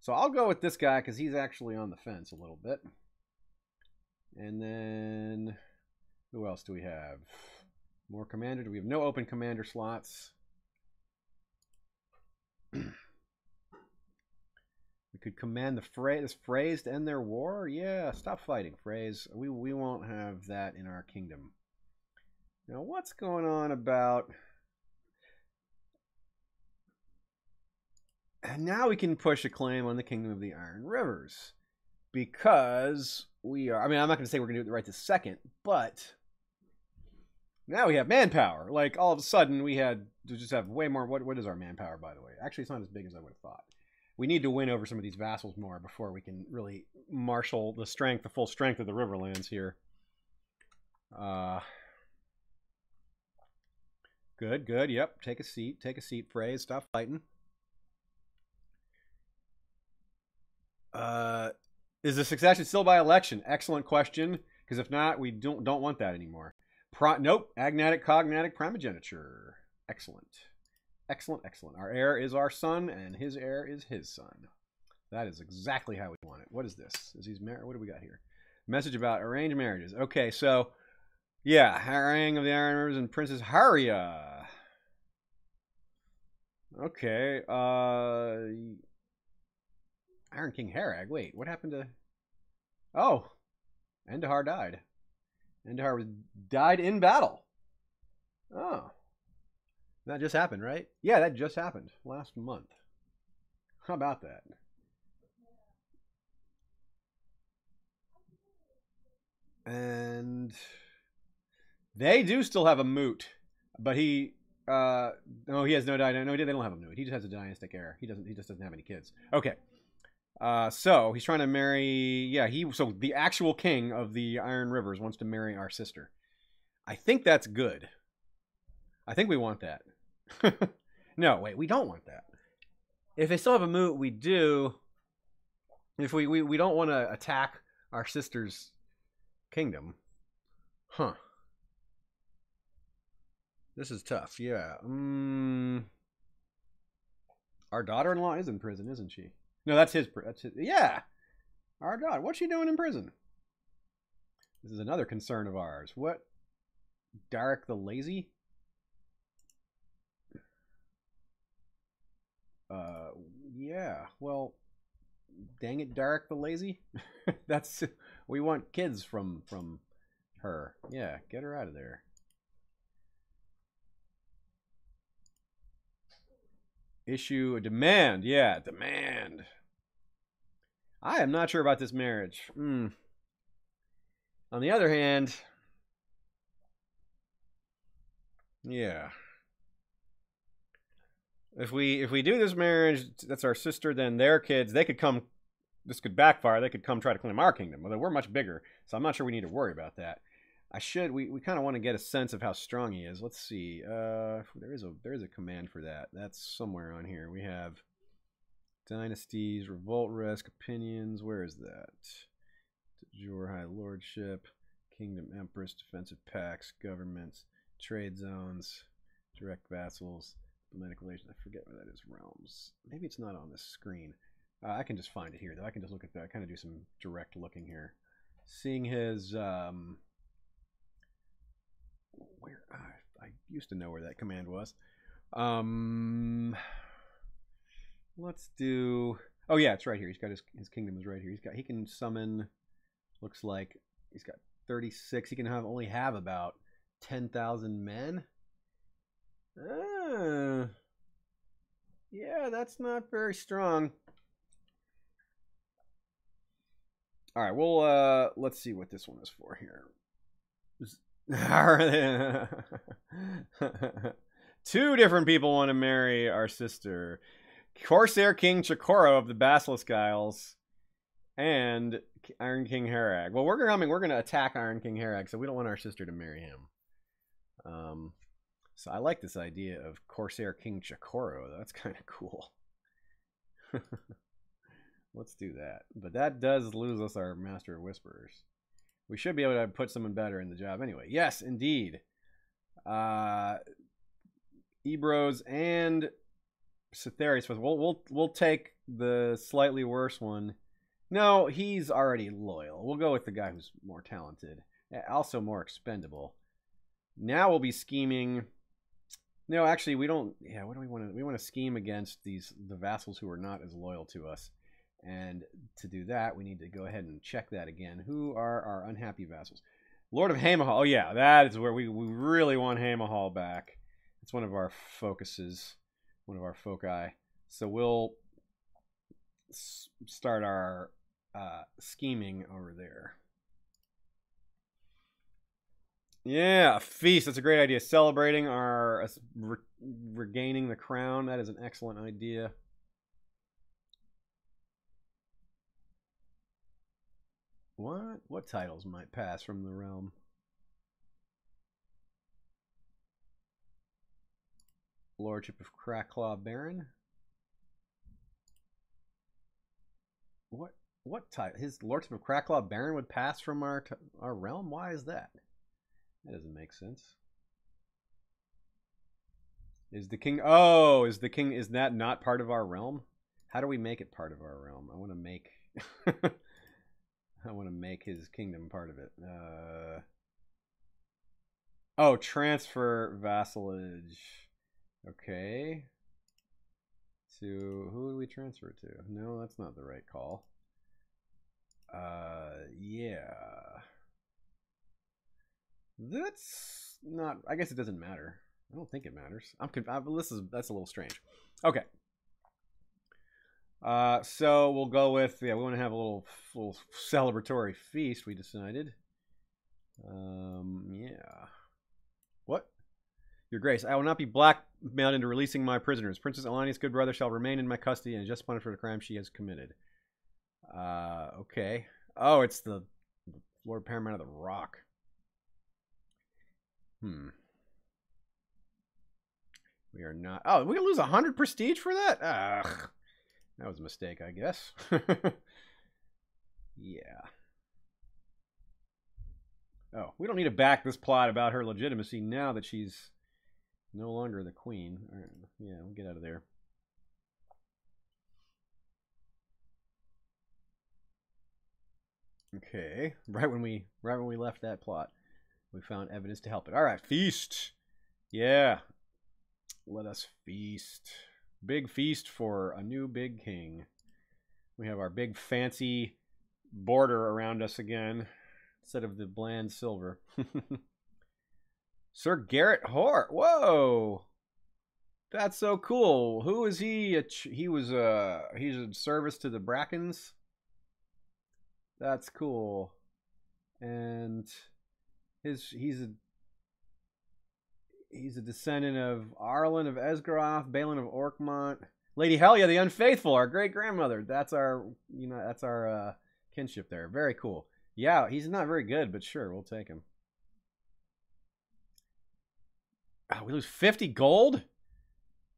Speaker 1: So I'll go with this guy because he's actually on the fence a little bit. And then, who else do we have? More commander. We have no open commander slots. We could command the Freys to end their war. Yeah, stop fighting, Freys. We won't have that in our kingdom. Now, what's going on about... And now we can push a claim on the Kingdom of the Iron Rivers. Because we are... I mean, I'm not going to say we're going to do it right this second, but... Now we have manpower. Like, all of a sudden, we had to just have way more... What is our manpower, by the way? Actually, it's not as big as I would have thought. We need to win over some of these vassals more before we can really marshal the strength, the full strength of the Riverlands here. Good, good. Yep, take a seat. Take a seat, Freys. Stop fighting. Is the succession still by election? Excellent question. Because if not, we don't want that anymore. Nope. Agnatic, cognatic, primogeniture. Excellent. Excellent, excellent. Our heir is our son, and his heir is his son. That is exactly how we want it. What is this? Is he married? What do we got here? Message about arranged marriages. Okay, so, yeah. Harangue of the Iron Rivers and Princess Haria. Okay. Iron King Harag. Wait, what happened to... Oh. Endahar died. Endahar died in battle. Oh. That just happened, right? Yeah, that just happened last month. How about that? And they do still have a moot, but he no, he has no dynastic. No, they don't have a moot. He just has a dynastic heir. He just doesn't have any kids. Okay. So he's trying to marry. Yeah, so the actual king of the Iron Rivers wants to marry our sister. I think that's good. I think we want that. No, wait, we don't want that. If they still have a moot, we do. If we don't want to attack our sister's kingdom. Huh. This is tough, yeah. Our daughter-in-law is in prison, isn't she? No, that's his. Yeah. Our daughter. What's she doing in prison? This is another concern of ours. What? Derek the Lazy? Yeah. Well, dang it, Derek the Lazy. We want kids from her. Yeah, get her out of there. Issue a demand. Yeah, demand. I am not sure about this marriage. On the other hand, yeah. If we do this marriage, that's our sister, then their kids, they could come, this could backfire, they could come try to claim our kingdom, although we're much bigger, so I'm not sure we need to worry about that. We kind of want to get a sense of how strong he is. Let's see. There is a command for that. That's somewhere on here. We have dynasties, revolt risk, opinions. Where is that? Jor High Lordship, Kingdom Empress, defensive pacts, governments, trade zones, direct vassals, diplomatic relations. I forget where that is. Realms. Maybe it's not on this screen. I can just find it here, though. I can just look at that. Kind of do some direct looking here. Seeing his... where I used to know where that command was. Let's do... Oh yeah, it's right here. He's got his kingdom is right here. He can summon. Looks like he's got 36. He can only have about 10,000 men. Yeah, that's not very strong. All right, well, let's see what this one is for here. Two different people want to marry our sister. Corsair King Chikoro of the Basilisk Isles and Iron King Harag. Well, we're gonna attack Iron King Harag, so we don't want our sister to marry him. So I like this idea of Corsair King Chikoro. That's kind of cool. Let's do that. But that does lose us our Master of Whisperers, We should be able to put someone better in the job anyway. Yes, indeed. Ebros and Cytheris. We'll take the slightly worse one. No, he's already loyal. We'll go with the guy who's more talented, also more expendable. Now we'll be scheming. No, actually, we don't. Yeah, what do we want to? We want to scheme against the vassals who are not as loyal to us. And to do that, we need to go ahead and check that again. Who are our unhappy vassals? Lord of Hamahal. Oh, yeah, that is where we really want Hamahal back. It's one of our focuses, one of our foci. So we'll start our scheming over there. Yeah, a feast. That's a great idea. Celebrating our regaining the crown. That is an excellent idea. What titles might pass from the realm? Lordship of Cracklaw Baron. What title? His Lordship of Cracklaw Baron would pass from our realm? Why is that? That doesn't make sense. Is the king? Oh, is that not part of our realm? How do we make it part of our realm? I want to make. I want to make his kingdom part of it. Oh, transfer vassalage. Okay. To who would we transfer it to? No, that's not the right call. Yeah. That's not. I guess it doesn't matter. I don't think it matters. That's a little strange. Okay. So we'll go with, yeah, we want to have a little celebratory feast, we decided. Yeah. What? Your Grace, I will not be blackmailed into releasing my prisoners. Princess Alani's good brother shall remain in my custody and is just punished for the crime she has committed. Okay. Oh, it's the Lord Paramount of the Rock. We are not. Oh, we lose 100 prestige for that? Ugh. That was a mistake, I guess. Yeah. Oh, we don't need to back this plot about her legitimacy now that she's no longer the queen. All right. Yeah, we'll get out of there. Okay. Right when we left that plot, we found evidence to help it. All right, feast. Yeah. Let us feast. Big feast for a new big king. We have our big fancy border around us again, instead of the bland silver. Sir Garrett Hort. Whoa, that's so cool. Who is he? He's in service to the Brackens. That's cool. And he's a descendant of Arlen of Esgaroth, Balin of Orkmont, Lady Helia the Unfaithful, our great grandmother. That's our kinship there. Very cool. Yeah, he's not very good, but sure, we'll take him. Oh, we lose 50 gold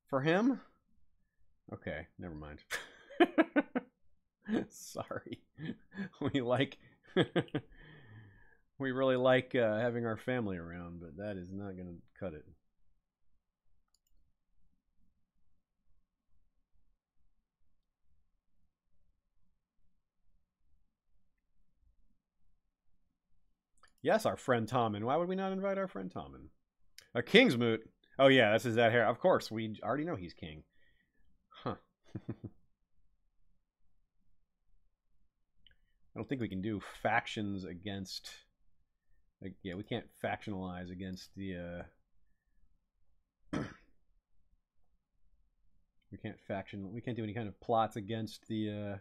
Speaker 1: for him? Okay, never mind. Sorry. We really like having our family around, but that is not going to cut it. Yes, our friend Tommen. Why would we not invite our friend Tommen? A king's moot. Oh yeah, this is that hair. Of course, we already know he's king. Huh. I don't think we can do factions against. Like, yeah, we can't factionalize against the. We can't faction. We can't do any kind of plots against the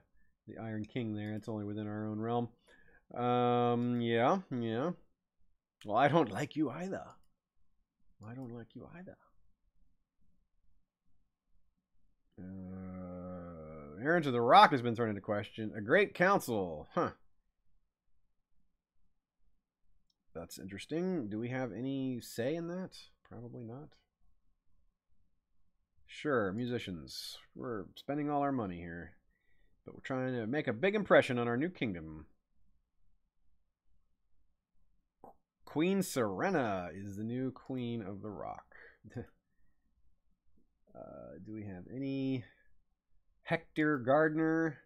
Speaker 1: Iron King. There, it's only within our own realm. Yeah. Well, I don't like you either. I don't like you either. Errands of the Rock has been thrown into question. A great council. Huh. That's interesting. Do we have any say in that? Probably not. Sure, musicians. We're spending all our money here. But we're trying to make a big impression on our new kingdom. Queen Serena is the new Queen of the Rock. Do we have any? Hector Gardner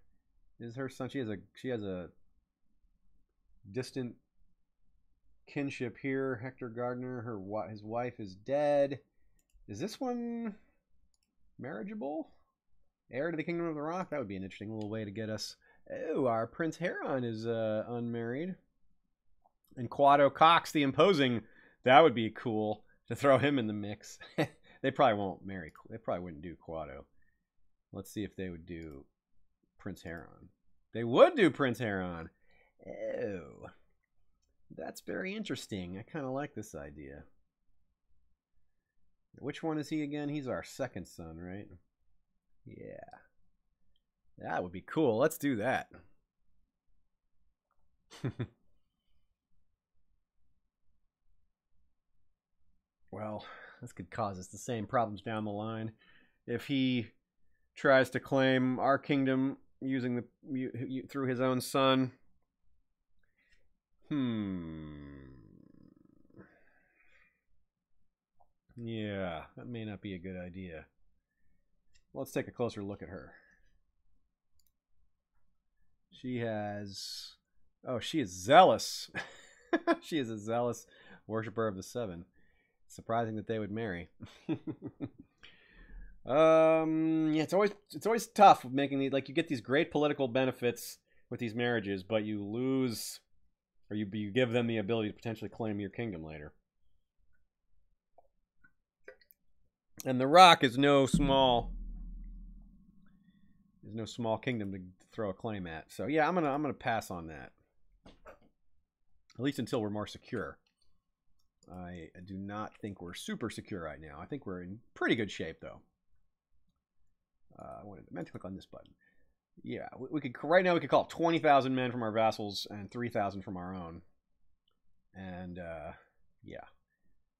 Speaker 1: is her son. She has a distant kinship here. Hector Gardner. His wife is dead. Is this one marriageable? Heir to the Kingdom of the Rock? That would be an interesting little way to get us. Oh, our Prince Heron is unmarried. And Quado Cox, the Imposing. That would be cool to throw him in the mix. They probably won't marry. They probably wouldn't do Quado. Let's see if they would do Prince Heron. They would do Prince Heron. Oh, that's very interesting. I kind of like this idea. Which one is he again? He's our second son, right? Yeah. That would be cool. Let's do that. Well, this could cause us the same problems down the line. If he tries to claim our kingdom using through his own son. Yeah, that may not be a good idea. Let's take a closer look at her. She has... Oh, she is zealous. She is a zealous worshiper of the Seven. Surprising that they would marry. Yeah, it's always tough making these. Like, you get these great political benefits with these marriages, but you lose, or you give them the ability to potentially claim your kingdom later. And the Rock is no small kingdom to throw a claim at. So yeah, I'm gonna pass on that. At least until we're more secure. I do not think we're super secure right now. I think we're in pretty good shape though. I meant to click on this button. Yeah, we could right now we could call 20,000 men from our vassals and 3,000 from our own. And yeah,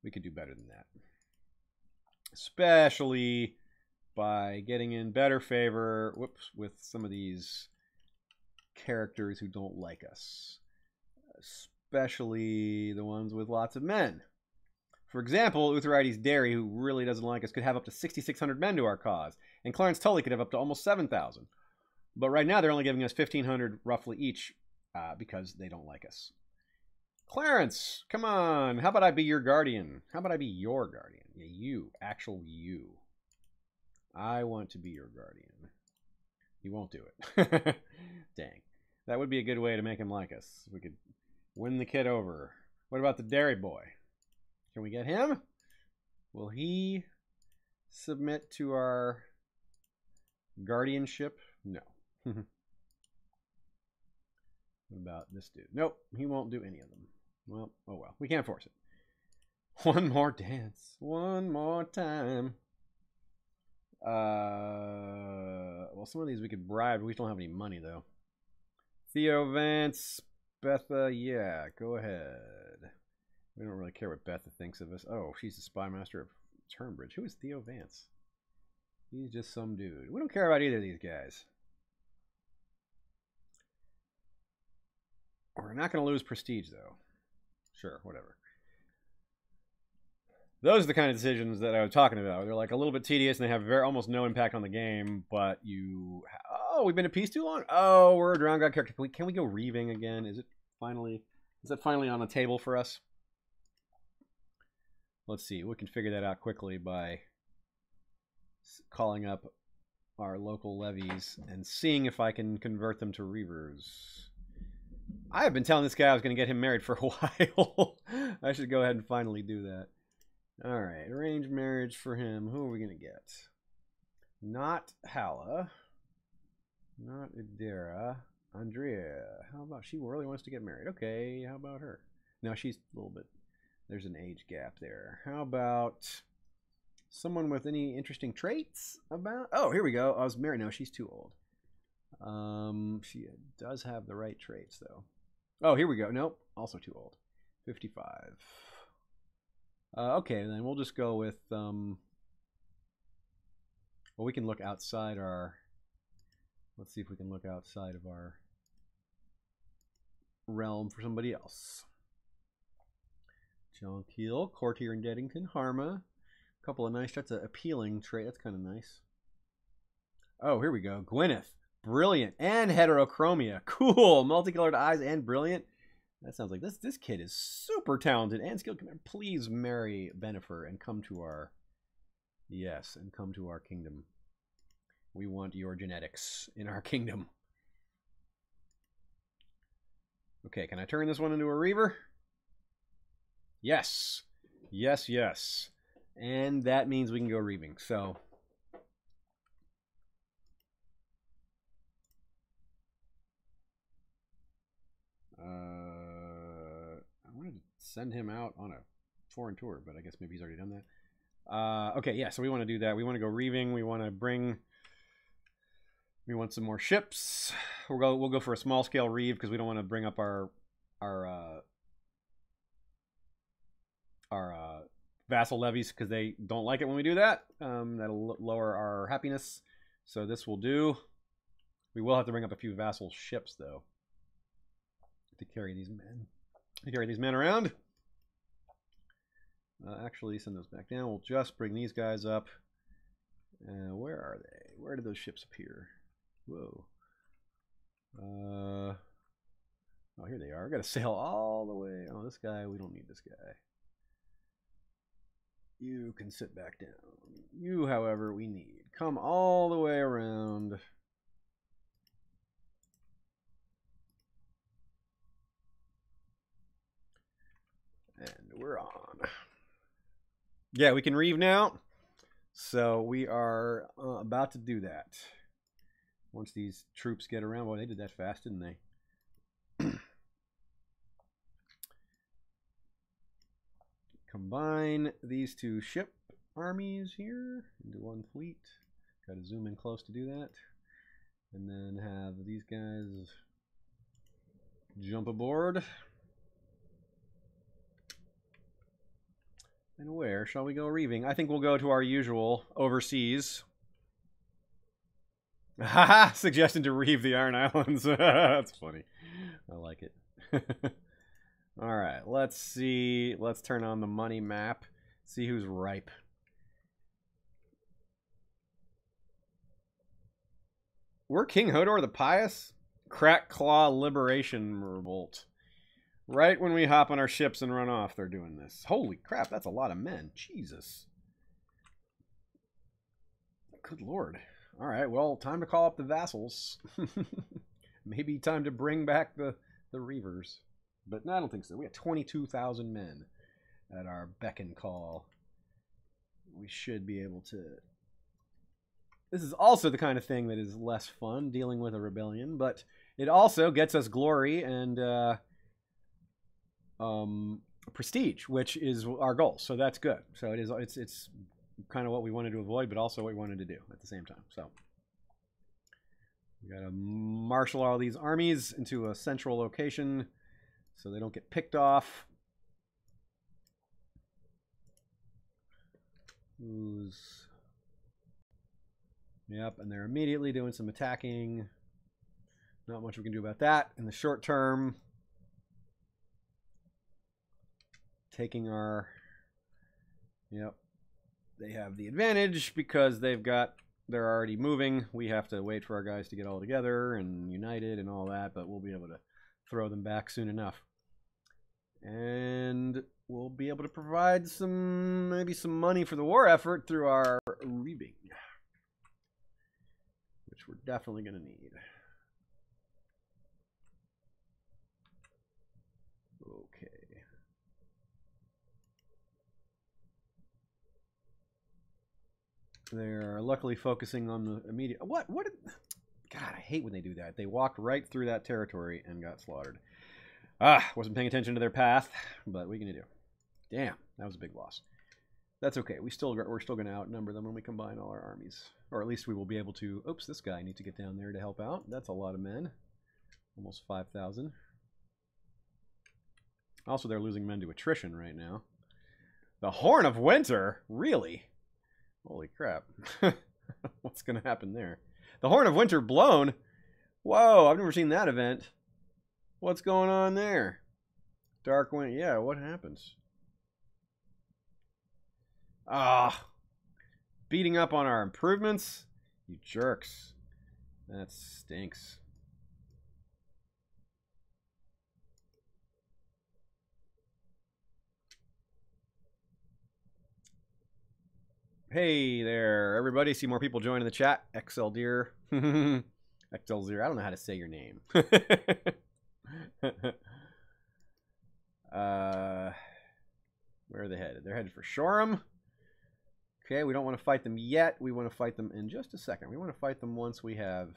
Speaker 1: we could do better than that. Especially by getting in better favor, with some of these characters who don't like us. Especially the ones with lots of men. For example, Utharides Derry, who really doesn't like us, could have up to 6,600 men to our cause. And Clarence Tully could have up to almost 7,000. But right now they're only giving us 1,500 roughly each because they don't like us. Clarence, come on. How about I be your guardian? How about I be your guardian? Yeah, you. Actual you. I want to be your guardian. He won't do it. Dang. That would be a good way to make him like us. We could win the kid over. What about the Derry boy? Can we get him? Will he submit to our guardianship? No. What about this dude? Nope, he won't do any of them. Well, oh well. We can't force it. One more dance. One more time. Well, some of these we could bribe. We don't have any money, though. Theo Vance. Betha, yeah, go ahead. We don't really care what Betha thinks of us. Oh, she's the spy master of Turnbridge. Who is Theo Vance? He's just some dude. We don't care about either of these guys. We're not going to lose prestige, though. Sure, whatever. Those are the kind of decisions that I was talking about. They're like a little bit tedious and they have almost no impact on the game, but you... Oh, we've been at peace too long? Oh, we're a Drowned God character. Can we go reaving again? Is that finally on the table for us? Let's see. We can figure that out quickly by calling up our local levies and seeing if I can convert them to reavers. I have been telling this guy I was going to get him married for a while. I should go ahead and finally do that. All right, arranged marriage for him. Who are we going to get? Not Hala. Not Idera. Andrea. How about she really wants to get married? Okay, how about her? No, she's a little bit... There's an age gap there. How about someone with any interesting traits about... Oh, here we go. I was married. No, she's too old. She does have the right traits, though. Oh, here we go. Nope, also too old. 55. Okay, then we'll just go with... Well, we can look outside our... Let's see if we can look outside of our realm for somebody else. John Keel, Courtier and Deddington, Harma. A couple of nice, that's an appealing trait. That's kind of nice. Oh, here we go. Gwyneth. Brilliant. And heterochromia. Cool. Multicolored eyes and brilliant. That sounds like this kid is super talented and skilled. Please marry Benifer and come to our... Yes, and come to our kingdom. We want your genetics in our kingdom. Okay, can I turn this one into a Reaver? Yes. Yes, yes. And that means we can go Reaving. So... I wanted to send him out on a foreign tour, but I guess maybe he's already done that. Okay, yeah, so we want to do that. We want to go Reaving. We want to bring... We want some more ships. We'll go for a small scale Reave because we don't want to bring up our vassal levies because they don't like it when we do that. That'll lower our happiness. So this will do. We will have to bring up a few vassal ships though to carry these men around. Actually, send those back down. We'll just bring these guys up. Where are they? Where did those ships appear? Whoa. Oh, here they are. I got to sail all the way. Oh, this guy, we don't need this guy. You can sit back down. You, however, we need. Come all the way around. And we're on. Yeah, we can Reave now. So we are about to do that. Once these troops get around. Well, they did that fast, didn't they? Combine these two ship armies here into one fleet. Got to zoom in close to do that. And then have these guys jump aboard. And where shall we go Reaving? I think we'll go to our usual overseas. Haha! Suggestion to Reave the Iron Islands. That's funny. I like it. Alright, let's see. Let's turn on the money map. See who's ripe. We're King Hodor the Pious? Crack Claw Liberation Revolt. Right when we hop on our ships and run off, they're doing this. Holy crap, that's a lot of men. Jesus. Good lord. Alright, well, time to call up the vassals. Maybe time to bring back the Reavers. But no, I don't think so. We have 22,000 men at our beck and call. We should be able to... This is also the kind of thing that is less fun, dealing with a rebellion, but it also gets us glory and prestige, which is our goal. So that's good. So it's kind of what we wanted to avoid, but also what we wanted to do at the same time. So we got to marshal all these armies into a central location so they don't get picked off. Yep, and they're immediately doing some attacking. Not much we can do about that in the short term. Taking our... Yep. They have the advantage because they're already moving. We have to wait for our guys to get all together and united and all that, but we'll be able to throw them back soon enough. And we'll be able to provide maybe some money for the war effort through our reaving, which we're definitely going to need. Okay. They're luckily focusing on the immediate... What? God, I hate when they do that. They walked right through that territory and got slaughtered. Wasn't paying attention to their path, but what are you going to do? Damn, that was a big loss. That's okay. We're still going to outnumber them when we combine all our armies. Or at least we will be able to... Oops, this guy needs to get down there to help out. That's a lot of men. Almost 5,000. Also, they're losing men to attrition right now. The Horn of Winter? Really? Holy crap. What's going to happen there? The Horn of Winter blown? Whoa, I've never seen that event. What's going on there? Dark Wind. Yeah, what happens? Ah, beating up on our improvements? You jerks. That stinks. Hey there, everybody. See more people joining the chat. XL Deer. XL Zero. I don't know how to say your name. Where are they headed? They're headed for Shoreham. Okay, we don't want to fight them yet. We want to fight them in just a second. We want to fight them once we have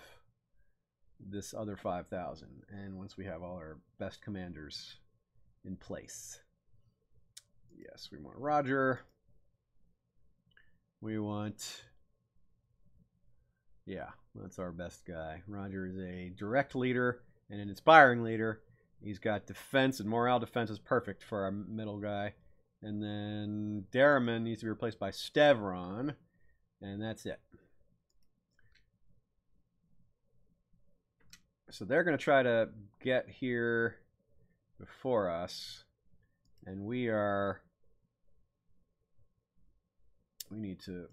Speaker 1: this other 5,000 and once we have all our best commanders in place. Yes, we want Roger. We want... Yeah, that's our best guy. Roger is a direct leader and an inspiring leader. He's got defense and morale. Defense is perfect for our middle guy. And then Darriman needs to be replaced by Stevron. And that's it. So they're going to try to get here before us. And we need to...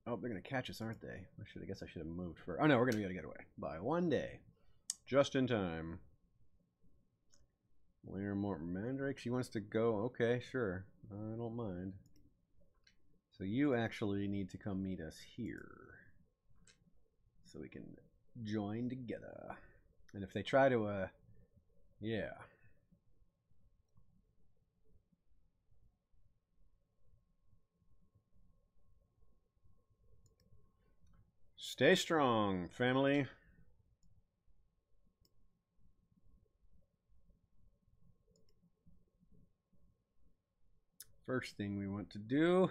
Speaker 1: Oh, they're going to catch us, aren't they? I guess I should have moved first. Oh, no, we're going to be able to get away by 1 day. Just in time. Lair Morton Mandrake, she wants to go. Okay, sure. I don't mind. So you actually need to come meet us here. So we can join together. And if they try to, yeah. Stay strong, family. First thing we want to do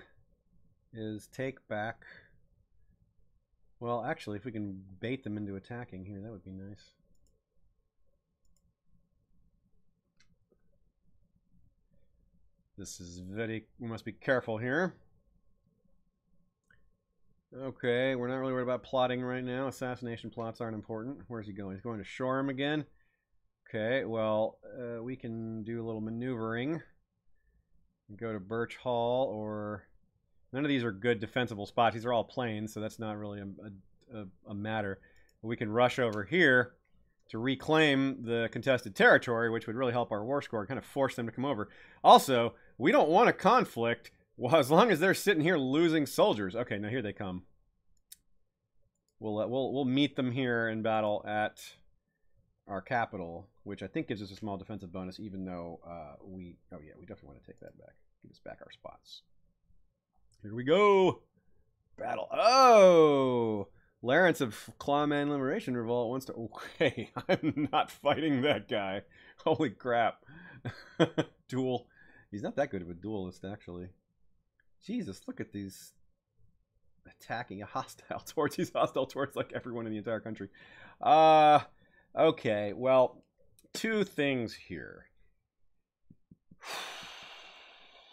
Speaker 1: is take back... Well, actually, if we can bait them into attacking here, that would be nice. This is very... We must be careful here. Okay, we're not really worried about plotting right now. Assassination plots aren't important. Where's he going? He's going to Shoreham again. Okay, well, we can do a little maneuvering. Go to Birch Hall, or... None of these are good defensible spots. These are all plains, so that's not really a matter. But we can rush over here to reclaim the contested territory, which would really help our war score, kind of force them to come over. Also, we don't want a conflict as long as they're sitting here losing soldiers. Okay, now here they come. We'll meet them here in battle at our capital, which I think gives us a small defensive bonus, even though we definitely want to take that back. Give us back our spots. Here we go. Battle. Oh! Lawrence of Clawman Liberation Revolt wants to... Okay, I'm not fighting that guy. Holy crap. Duel. He's not that good of a duelist, actually. Jesus, look at these... Attacking, hostile towards... He's hostile towards, like, everyone in the entire country. Okay, well, two things here.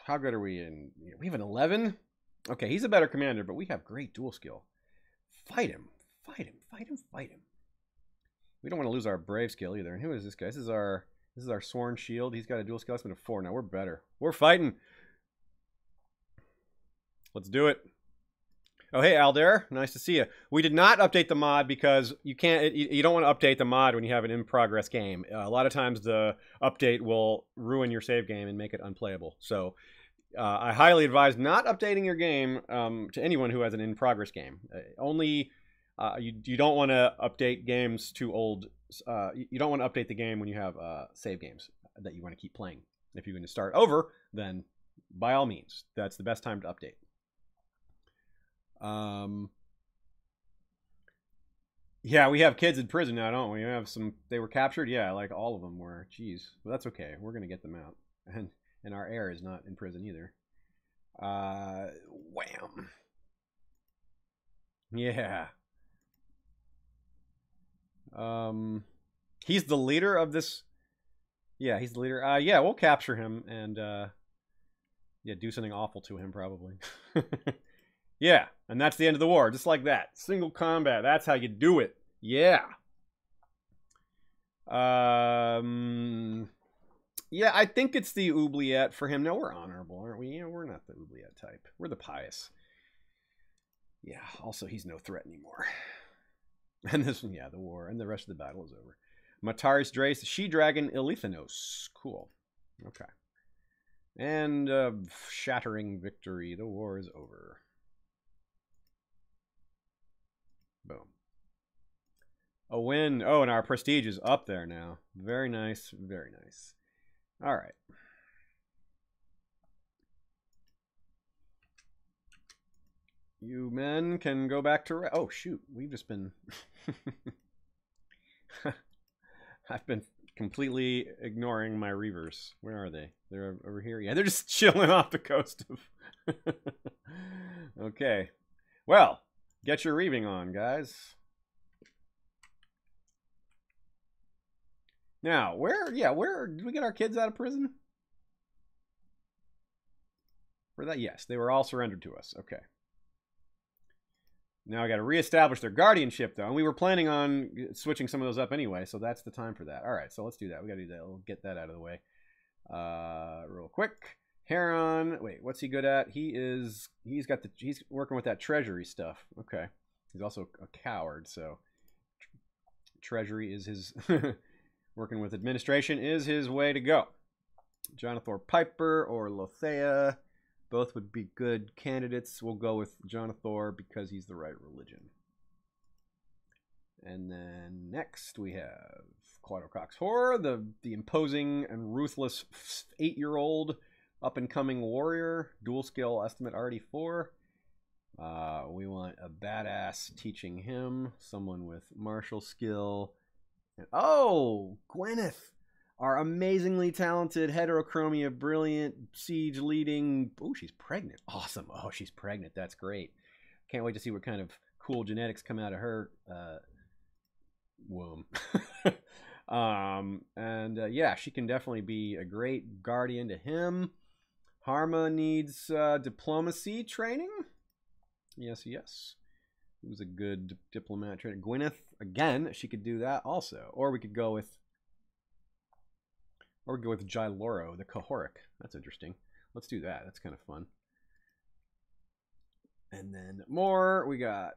Speaker 1: How good are we in... We have an 11? Okay, he's a better commander, but we have great duel skill. Fight him. Fight him. Fight him. Fight him. We don't want to lose our brave skill either. And who is this guy? This is our sworn shield. He's got a duel skill. That's been a 4. Now we're better. We're fighting. Let's do it. Oh, hey, Aldair. Nice to see you. We did not update the mod because you can't... You don't want to update the mod when you have an in-progress game. A lot of times the update will ruin your save game and make it unplayable. So... I highly advise not updating your game to anyone who has an in-progress game. Only you don't want to update games too old. You don't want to update the game when you have save games that you want to keep playing. If you're going to start over, then by all means, that's the best time to update. Yeah, we have kids in prison now, don't we? We have some. They were captured. Yeah, like all of them were. Jeez, well, that's okay. We're going to get them out. And our heir is not in prison either. Wham. Yeah. He's the leader of this. Yeah, he's the leader. Yeah, we'll capture him and yeah, do something awful to him probably. Yeah, and that's the end of the war, just like that. Single combat. That's how you do it. Yeah. Yeah, I think it's the oubliette for him. No, we're honorable, aren't we? We're not the oubliette type. We're the pious. Yeah, also, he's no threat anymore. And this one, yeah, the war, and the rest of the battle is over. Mataris Drace, She-Dragon, Ilithanos. Cool. Okay. And shattering victory. The war is over. Boom. A win. Oh, and our prestige is up there now. Very nice. Very nice. All right. You men can go back to... Oh, shoot. We've just been... I've been completely ignoring my reavers. Where are they? They're over here? Yeah, they're just chilling off the coast of... Okay. Well, get your reaving on, guys. Now, where did we get our kids out of prison? For that? Yes, they were all surrendered to us. Okay. Now I got to reestablish their guardianship, though. And we were planning on switching some of those up anyway, so that's the time for that. All right, so let's do that. We got to do that. We'll get that out of the way real quick. Heron, wait, what's he good at? He's working with that treasury stuff. Okay. He's also a coward, so treasury is his... Working with administration is his way to go. Jonathor Piper or Lothea. Both would be good candidates. We'll go with Jonathor because he's the right religion. And then next we have Quadocox Horror, the imposing and ruthless 8-year-old up-and-coming warrior. Dual skill estimate already 4. We want a badass teaching him. Someone with martial skill. Oh, Gwyneth, our amazingly talented heterochromia, brilliant siege leading. Oh, she's pregnant. Awesome. Oh, she's pregnant. That's great. Can't wait to see what kind of cool genetics come out of her womb. Yeah, she can definitely be a great guardian to him. Harma needs diplomacy training. Yes, yes. Who's a good diplomat trainer? Gwyneth, again, she could do that also. Or we could go with Gyloro, the Kahoric. That's interesting. Let's do that. That's kind of fun. And then more, we got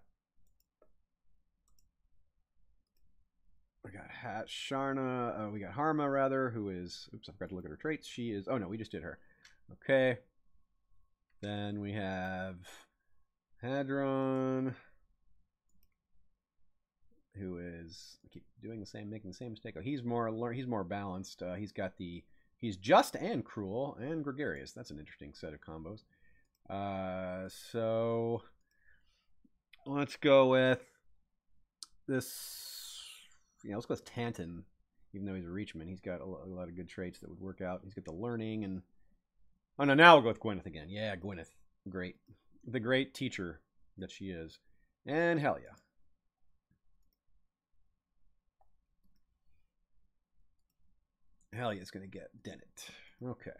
Speaker 1: Sharna, we got Harma rather, who is, oops, I forgot to look at her traits. She is, oh no, we just did her. Okay. Then we have Hadron, who is, I keep doing the same, making the same mistake. Oh, he's more balanced. He's just and cruel and gregarious. That's an interesting set of combos. So let's go with this. Yeah, let's go with Tanton. Even though he's a Reachman, he's got a lot of good traits that would work out. He's got the learning and... Oh, no, now we'll go with Gwyneth again. Yeah, Gwyneth. Great. The great teacher that she is. And hell yeah. Hell yeah, it's going to get Dennett. Okay.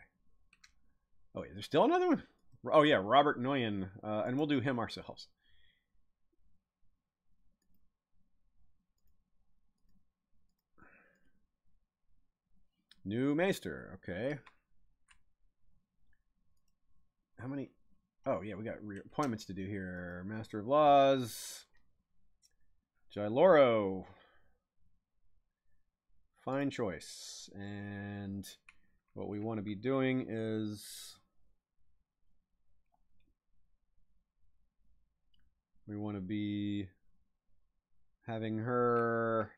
Speaker 1: Oh, yeah, there's still another one? Oh, yeah, Robert Nguyen. And we'll do him ourselves. New Maester. Okay. How many? Oh, yeah, we got appointments to do here. Master of Laws. Gyloro. Fine choice. And what we want to be doing is we want to be having her.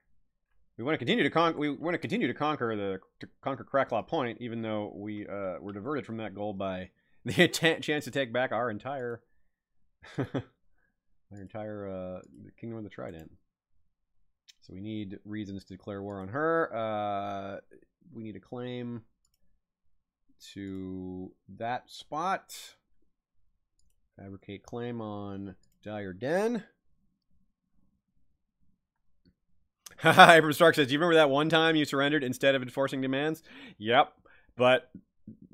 Speaker 1: We want to continue to conquer Cracklaw Point, even though we were diverted from that goal by the chance to take back our entire Kingdom of the Trident. So we need reasons to declare war on her. We need a claim to that spot. Fabricate claim on Dire Den. Hyper Stark says, do you remember that one time you surrendered instead of enforcing demands? Yep, but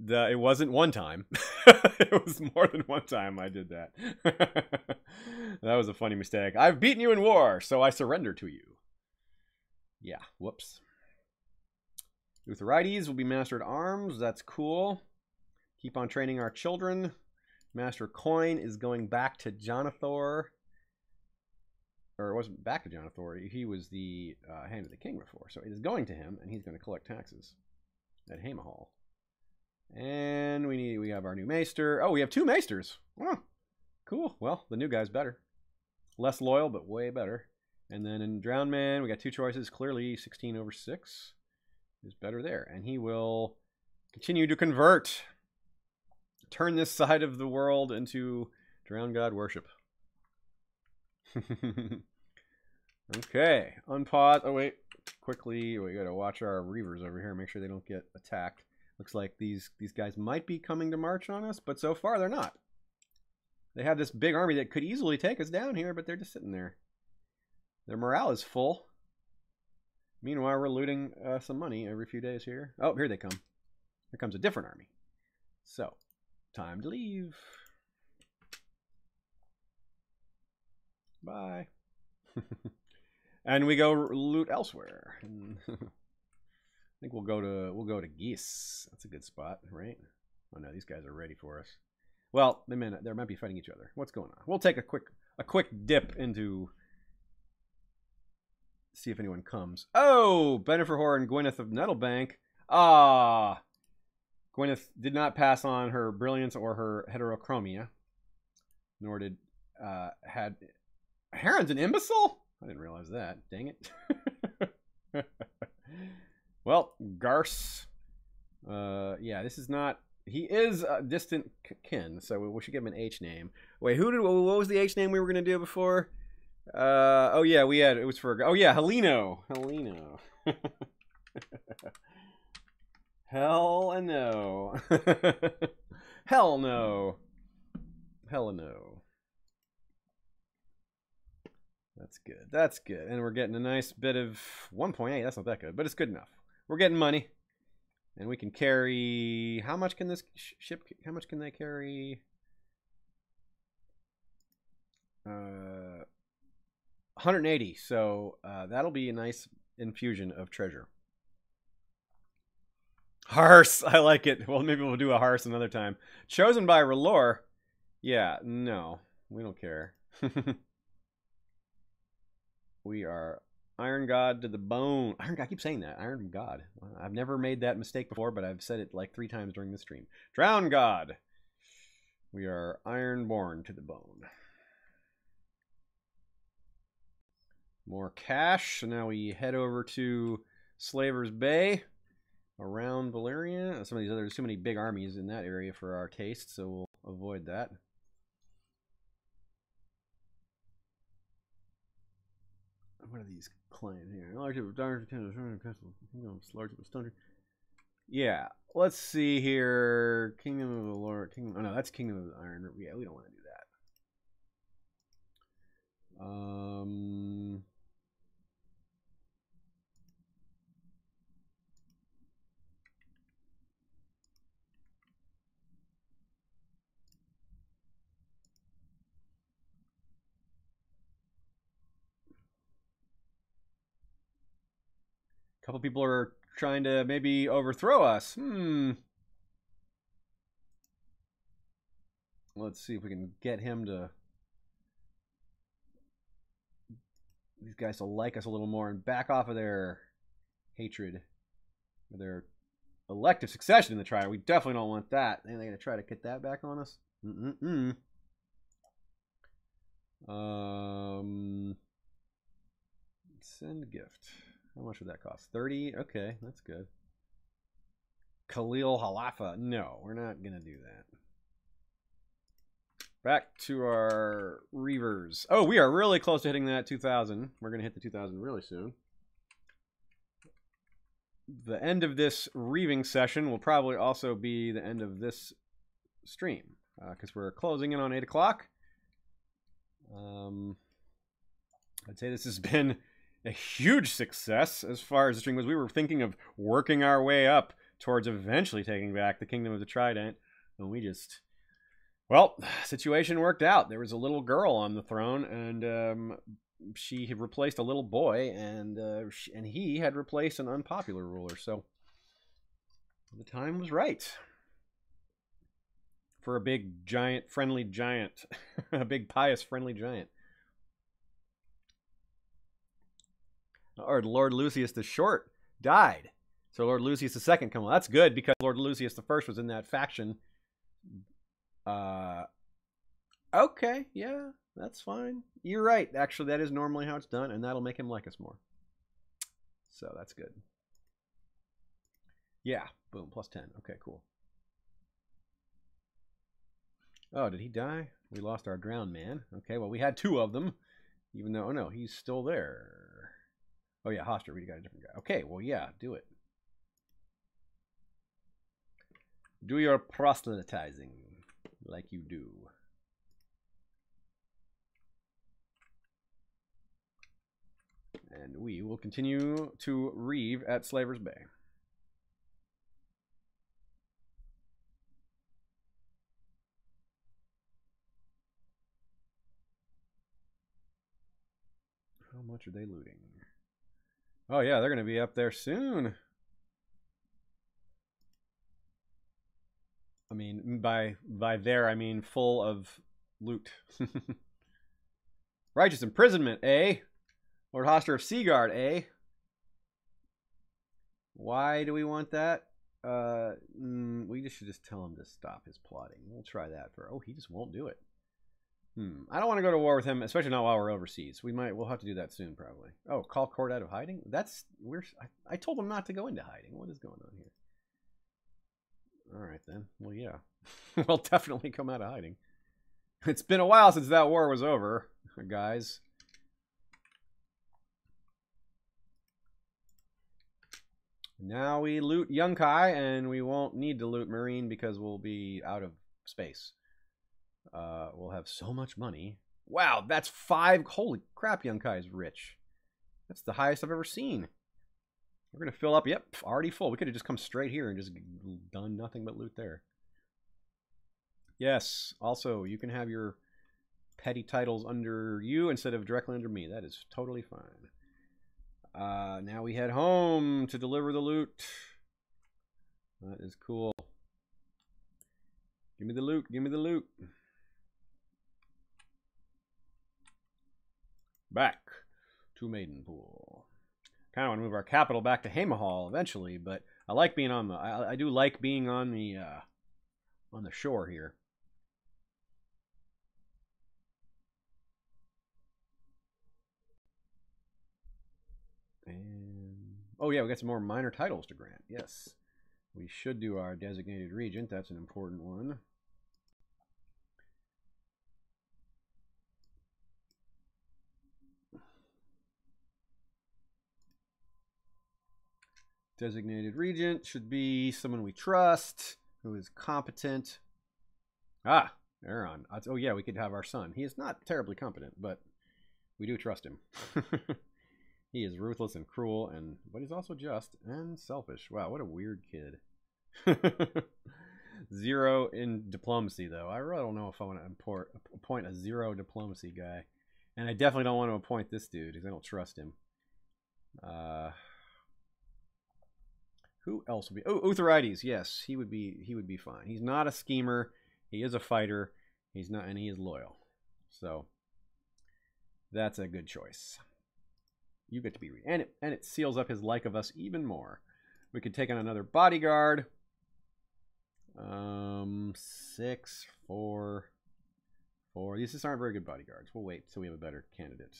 Speaker 1: it wasn't one time. It was more than one time I did that. That was a funny mistake. I've beaten you in war, so I surrender to you. Yeah, whoops. Eutharides will be Master at Arms. That's cool. Keep on training our children. Master Coin is going back to Jonathor. Or it wasn't back to Jonathor. He was the Hand of the King before. So it is going to him, and he's going to collect taxes at Hamahall. And we have our new Maester. Oh, we have 2 Maesters. Oh, cool. Well, the new guy's better. Less loyal, but way better. And then in Drowned Man, we got 2 choices. Clearly, 16/6 is better there. And he will continue to convert. Turn this side of the world into Drowned God worship. Okay. Unpause. Oh, wait. Quickly, we got to watch our Reavers over here. Make sure they don't get attacked. Looks like these guys might be coming to march on us, but so far they're not. They have this big army that could easily take us down here, but they're just sitting there. Their morale is full. Meanwhile, we're looting some money every few days here. Oh, here they come. Here comes a different army. So, time to leave. Bye. And we go loot elsewhere. I think we'll go to Geese. That's a good spot, right? Oh no, these guys are ready for us. Well, they might be fighting each other. What's going on? We'll take a quick dip into see if anyone comes. Oh, Beneferhor and Gwyneth of Nettlebank. Ah, Gwyneth did not pass on her brilliance or her heterochromia, nor did had Heron's an imbecile. I didn't realize that. Dang it. Well, Garce. Yeah, this is not. He is a distant kin, so we should give him an H name. Wait, what was the H name we were gonna do before? Oh yeah, it was for. Oh yeah, Heleno. Hell no. Hell no. Hell no. That's good. That's good. And we're getting a nice bit of 1.8. That's not that good, but it's good enough. We're getting money. And we can carry... How much can this ship... How much can they carry? 180. So that'll be a nice infusion of treasure. Hearse. I like it. Well, maybe we'll do a hearse another time. Chosen by R'hllor. Yeah, no. We don't care. We are Iron God to the bone. Iron God, I keep saying that. Iron God. I've never made that mistake before, but I've said it like 3 times during the stream. Drown God. We are Ironborn to the bone. More cash. So now we head over to Slaver's Bay. Around Valyria. Some of these there's too many big armies in that area for our taste, so we'll avoid that. What are these claims here? Yeah, let's see here. Kingdom of the Lord. Oh no, that's Kingdom of the Iron. Yeah, we don't want to do that. Couple people are trying to maybe overthrow us. Let's see if we can get him to... These guys to like us a little more and back off of their hatred. Or their elective succession in the trial. We definitely don't want that. Are they going to try to get that back on us? Send gift. How much would that cost? 30? Okay, that's good. Khalil Halafa. No, we're not going to do that. Back to our Reavers. Oh, we are really close to hitting that 2,000. We're going to hit the 2,000 really soon. The end of this Reaving session will probably also be the end of this stream. Because we're closing in on 8 o'clock. I'd say this has been... a huge success as far as the stream was. We were thinking of working our way up towards eventually taking back the Kingdom of the Trident. And we just... Well, situation worked out. There was a little girl on the throne, and she had replaced a little boy, and he had replaced an unpopular ruler. So The time was right. For a big, giant, friendly giant. A big, pious, friendly giant. Or Lord Lucius the Short died. So Lord Lucius the Second come on. That's good because Lord Lucius the First was in that faction. Okay, yeah, that's fine. You're right. Actually, that is normally how it's done, and that'll make him like us more. So that's good. Yeah, boom, plus 10. Okay, cool. Oh, did he die? We lost our drowned man. Okay, well, we had 2 of them. Even though, oh no, he's still there. Oh yeah, Hodor, we got a different guy. Okay, well, yeah, do it. Do your proselytizing like you do. And we will continue to reeve at Slaver's Bay. How much are they looting? Oh yeah, they're going to be up there soon. I mean, by there, I mean full of loot. Righteous imprisonment, eh? Lord Hodor of Seaguard, eh? Why do we want that? We should just tell him to stop his plotting. We'll try that for. Oh, he just won't do it. I don't want to go to war with him, especially not while we're overseas. We'll have to do that soon, probably. Oh, call court out of hiding. I told him not to go into hiding. What is going on here? All right then. Well, yeah, we'll definitely come out of hiding. It's been a while since that war was over, guys. Now we loot Yunkai, and we won't need to loot Marine because we'll be out of space. We'll have so much money. Wow, that's 5. Holy crap, Yunkai is rich. That's the highest I've ever seen. We're going to fill up. Yep, already full. We could have just come straight here and just done nothing but loot there. Yes, also, you can have your petty titles under you instead of directly under me. That is totally fine. Now we head home to deliver the loot. That is cool. Give me the loot. Give me the loot. Back to Maidenpool. Kind of want to move our capital back to Hamahall eventually, but I like being on the. I do like being on the shore here. And oh yeah, we got some more minor titles to grant. Yes, we should do our designated regent. That's an important one. Designated regent should be someone we trust, who is competent. Ah, Aaron. Oh yeah, we could have our son. He is not terribly competent, but we do trust him. He is ruthless and cruel, but he's also just and selfish. Wow, what a weird kid. 0 in diplomacy, though. I really don't know if I want to appoint a 0 diplomacy guy. And I definitely don't want to appoint this dude because I don't trust him. Who else would be? Oh, Utharides. Yes, he would be fine. He's not a schemer. He is a fighter. He's not, and he is loyal. So that's a good choice. You get to be, and it seals up his like of us even more. We could take on another bodyguard. 6, 4, 4. These just aren't very good bodyguards. We'll wait till we have a better candidate.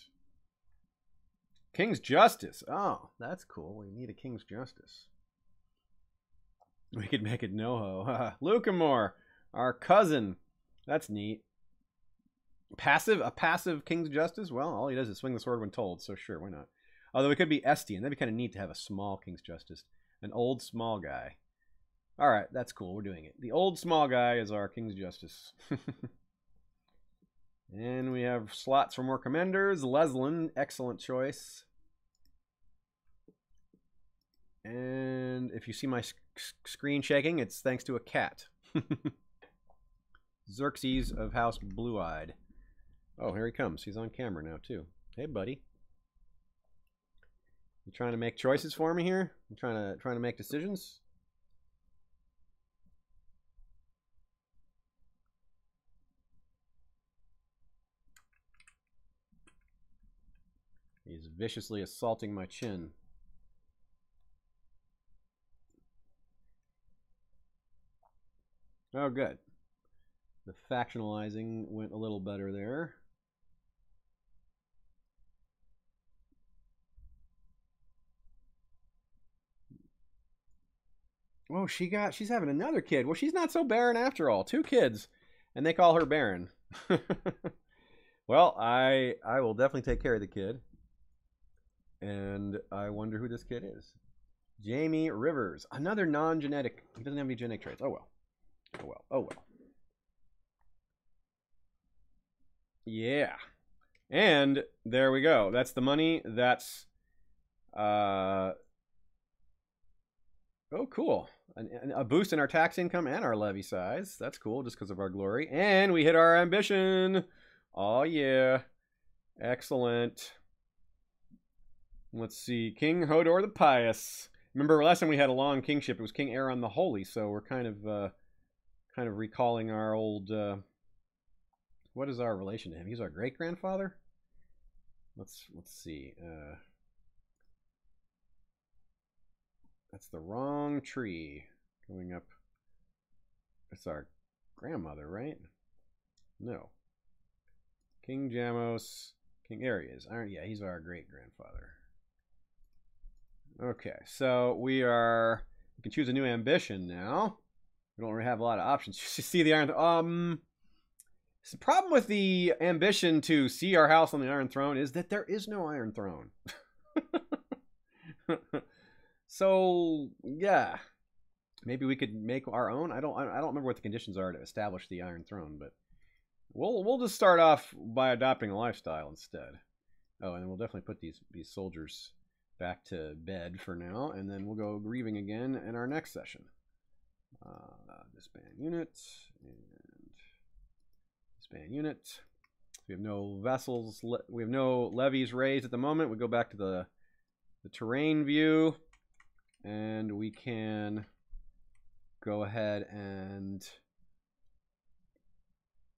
Speaker 1: King's Justice. Oh, that's cool. We need a King's Justice. We could make it Noho. Lucamore, our cousin. That's neat. A passive King's Justice? Well, all he does is swing the sword when told, so sure, why not? Although it could be Estian. That'd be kind of neat to have a small King's Justice. An old small guy. All right, that's cool. We're doing it. The old small guy is our King's Justice. And we have slots for more commanders. Leslin, excellent choice. And if you see my screen shaking, it's thanks to a cat. Xerxes of House Blue-Eyed. Oh, here he comes. He's on camera now, too. Hey, buddy. You trying to make choices for me here? You trying to make decisions? is viciously assaulting my chin. Oh, good. The factionalizing went a little better there. Oh, she's having another kid. Well, she's not so barren after all. 2 kids, and they call her barren. Well, I will definitely take care of the kid. And I wonder who this kid is. Jamie Rivers. Another non-genetic. He doesn't have any genetic traits. Oh, well. Oh, well. Oh, well. Yeah. And there we go. That's the money. That's... oh, cool. A boost in our tax income and our levy size. That's cool, just because of our glory. And we hit our ambition. Oh, yeah. Excellent. Let's see. King Hodor the Pious. Remember, last time we had a long kingship, it was King Aaron the Holy, so we're kind of recalling our old... what is our relation to him? He's our great-grandfather? Let's see. That's the wrong tree. Going up. It's our grandmother, right? No. King Jamos. King Aries. Yeah, he's our great-grandfather. Okay, so we can choose a new ambition now. We don't really have a lot of options. You see the Iron... the problem with the ambition to see our house on the Iron Throne is that there is no Iron Throne. So, yeah. Maybe we could make our own. I don't remember what the conditions are to establish the Iron Throne, but we'll just start off by adopting a lifestyle instead. Oh, and we'll definitely put these soldiers back to bed for now, and then we'll go grieving again in our next session. Disband unit and disband unit. We have no vessels. We have no levies raised at the moment. We go back to the terrain view, and we can go ahead and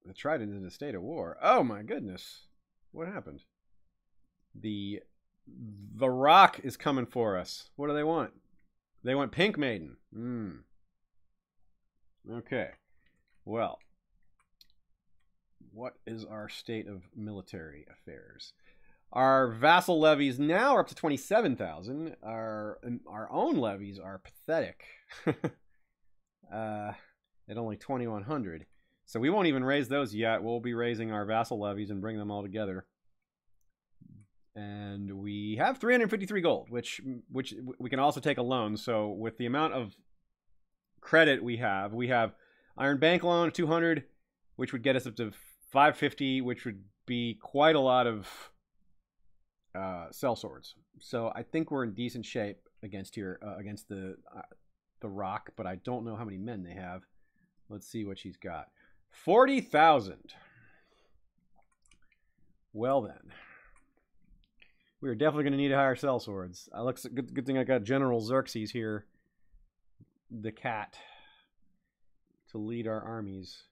Speaker 1: the Trident is in a state of war. Oh my goodness. What happened? The Rock is coming for us. What do they want? They want Pink Maiden. Okay. Well, what is our state of military affairs? Our vassal levies now are up to 27,000. Our own levies are pathetic. At only 2,100. So we won't even raise those yet. We'll be raising our vassal levies and bring them all together. And we have 353 gold, which we can also take a loan. So with the amount of credit we have Iron Bank loan of 200, which would get us up to 550, which would be quite a lot of sellswords. So I think we're in decent shape against the Rock, but I don't know how many men they have. Let's see what she's got. 40,000. Well then, we are definitely going to need to hire sellswords. Looks good thing I got General Xerxes here, the cat, to lead our armies.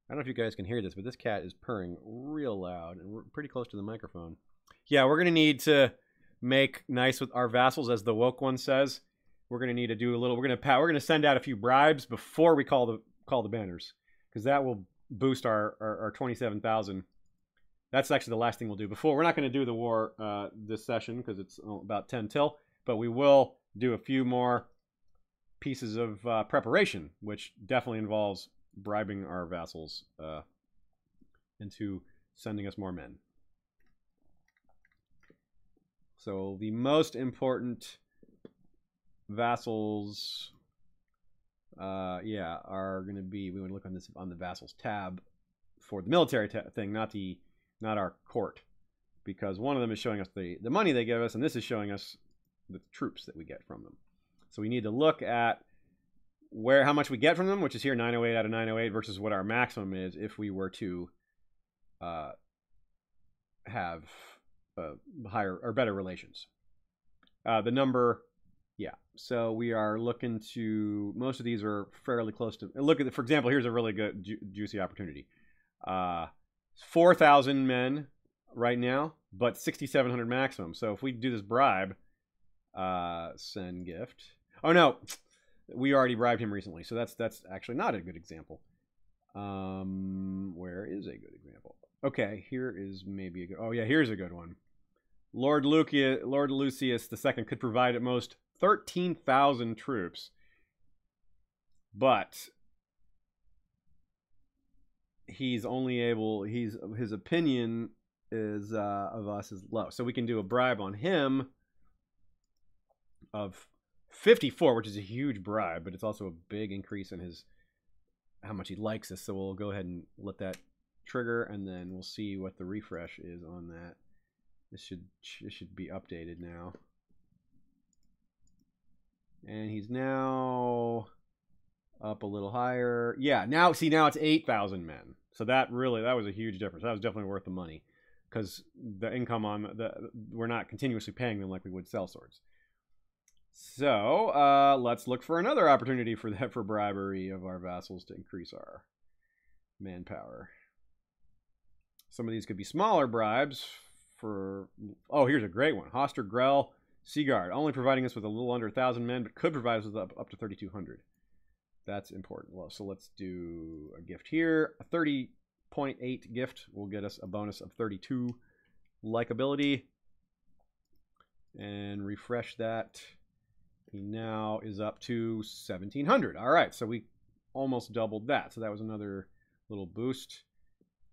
Speaker 1: I don't know if you guys can hear this, but this cat is purring real loud, and we're pretty close to the microphone. Yeah, we're going to need to make nice with our vassals, as the woke one says. We're going to need to do a little. We're going to send out a few bribes before we call the banners, because that will boost our 27,000. That's actually the last thing we'll do. We're not going to do the war this session because it's about 10 till, but we will do a few more pieces of preparation, which definitely involves bribing our vassals into sending us more men. So the most important vassals, are going to be. We want to look on the vassals tab for the military thing, not our court, because one of them is showing us the money they give us, and this is showing us the troops that we get from them. So we need to look at how much we get from them, which is here 908 out of 908, versus what our maximum is if we were to have higher or better relations. The number, yeah. So we are looking to, most of these are fairly close to, look at, for example, here's a really good juicy opportunity. 4,000 men right now, but 6,700 maximum. So if we do this bribe, send gift. Oh no, we already bribed him recently, so that's actually not a good example. Where is a good example? Okay, here is maybe a good. Oh yeah, here's a good one. Lord Lucius II could provide at most 13,000 troops, but he's only able. His opinion is of us is low, so we can do a bribe on him of 54, which is a huge bribe, but it's also a big increase in his how much he likes us. So we'll go ahead and let that trigger, and then we'll see what the refresh is on that. This should be updated now. And he's now up a little higher. Yeah, now see, now it's 8,000 men. So that was a huge difference. That was definitely worth the money, because the income on we're not continuously paying them like we would sellswords. So let's look for another opportunity for bribery of our vassals to increase our manpower. Some of these could be smaller bribes for. Oh, here's a great one. Hoster Grell Seaguard, only providing us with a little under 1,000 men, but could provide us with up to 3,200. That's important. Well, so let's do a gift here. A 30.8 gift will get us a bonus of 32 likability. And refresh that. He now is up to 1,700. All right, so we almost doubled that. So that was another little boost.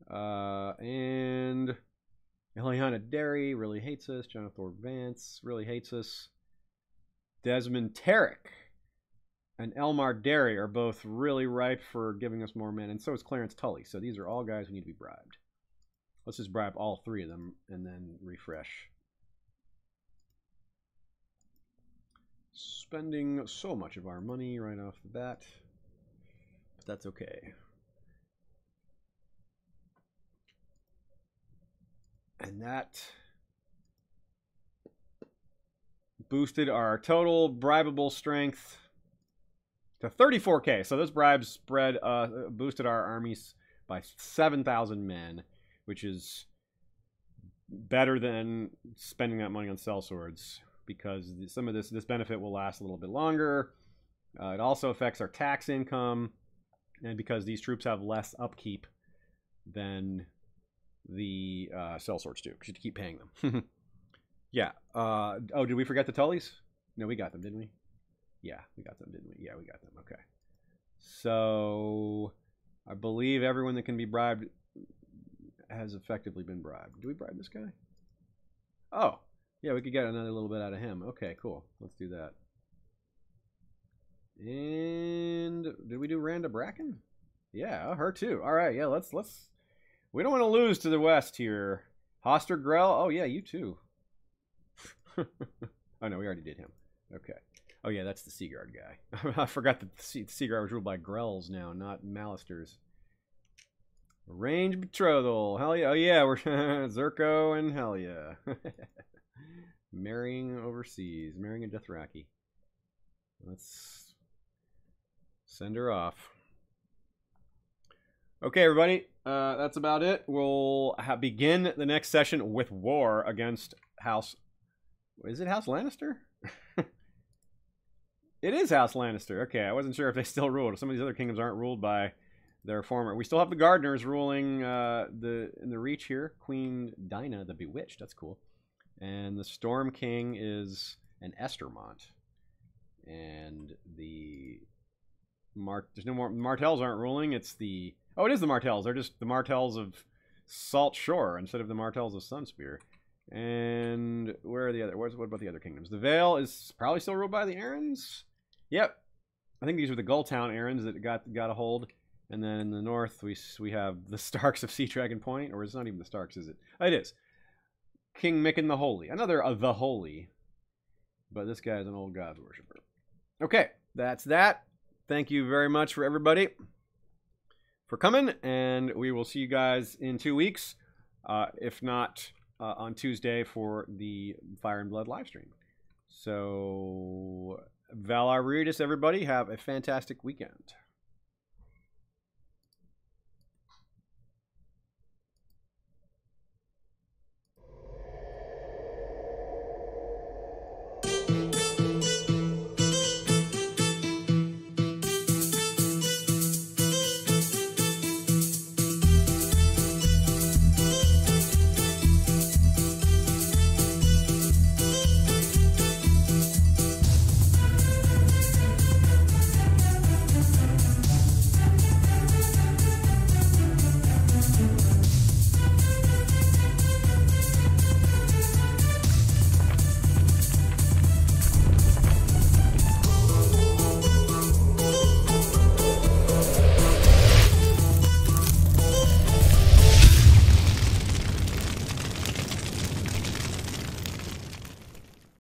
Speaker 1: And Eliana Derry really hates us. Jonathan Vance really hates us. Desmond Terrick and Elmar Derry are both really ripe for giving us more men, and so is Clarence Tully. So these are all guys who need to be bribed. Let's just bribe all three of them and then refresh. Spending so much of our money right off the bat, but that's okay. And that boosted our total bribable strength to 34k. So those bribes spread boosted our armies by 7,000 men, which is better than spending that money on sellswords, because some of this benefit will last a little bit longer. It also affects our tax income, and because these troops have less upkeep than the sellswords do, because you have to keep paying them. Yeah. Oh, did we forget the Tullys? No, we got them, didn't we? Yeah, we got them, didn't we? Yeah, we got them. Okay. So I believe everyone that can be bribed has effectively been bribed. Do we bribe this guy? Oh, yeah, we could get another little bit out of him. Okay, cool. Let's do that. And did we do Randa Bracken? Yeah, her too. All right, yeah, let's. We don't want to lose to the west here. Hoster Grell. Oh yeah, you too. Oh no, we already did him. Okay. Oh yeah, that's the Seaguard guy. I forgot that the Seaguard was ruled by Grells now, not Malisters. Arranged betrothal. Hell yeah. Oh yeah, we're Zerko and hell yeah. Marrying overseas. Marrying a Dothraki. Let's send her off. Okay, everybody. That's about it. We'll begin the next session with war against House... Is it House Lannister? It is House Lannister. Okay, I wasn't sure if they still ruled. Some of these other kingdoms aren't ruled by their former... We still have the Gardeners ruling in the Reach here. Queen Dinah the Bewitched. That's cool. And the Storm King is an Estermont. And the... There's no more... Martells aren't ruling. It's the... Oh, it is the Martells. They're just the Martells of Salt Shore instead of the Martells of Sunspear. And where are the other... What about the other kingdoms? The Vale is probably still ruled by the Arryns. Yep. I think these are the Gulltown Arryns that got a hold. And then in the north, we have the Starks of Sea Dragon Point. Or it's not even the Starks, is it? Oh, it is. King Micken the Holy. Another of the Holy. But this guy is an old gods worshiper. Okay, that's that. Thank you very much for everybody for coming. And we will see you guys in 2 weeks. If not... on Tuesday for the Fire and Blood live stream. So, Valar Regis, everybody, have a fantastic weekend.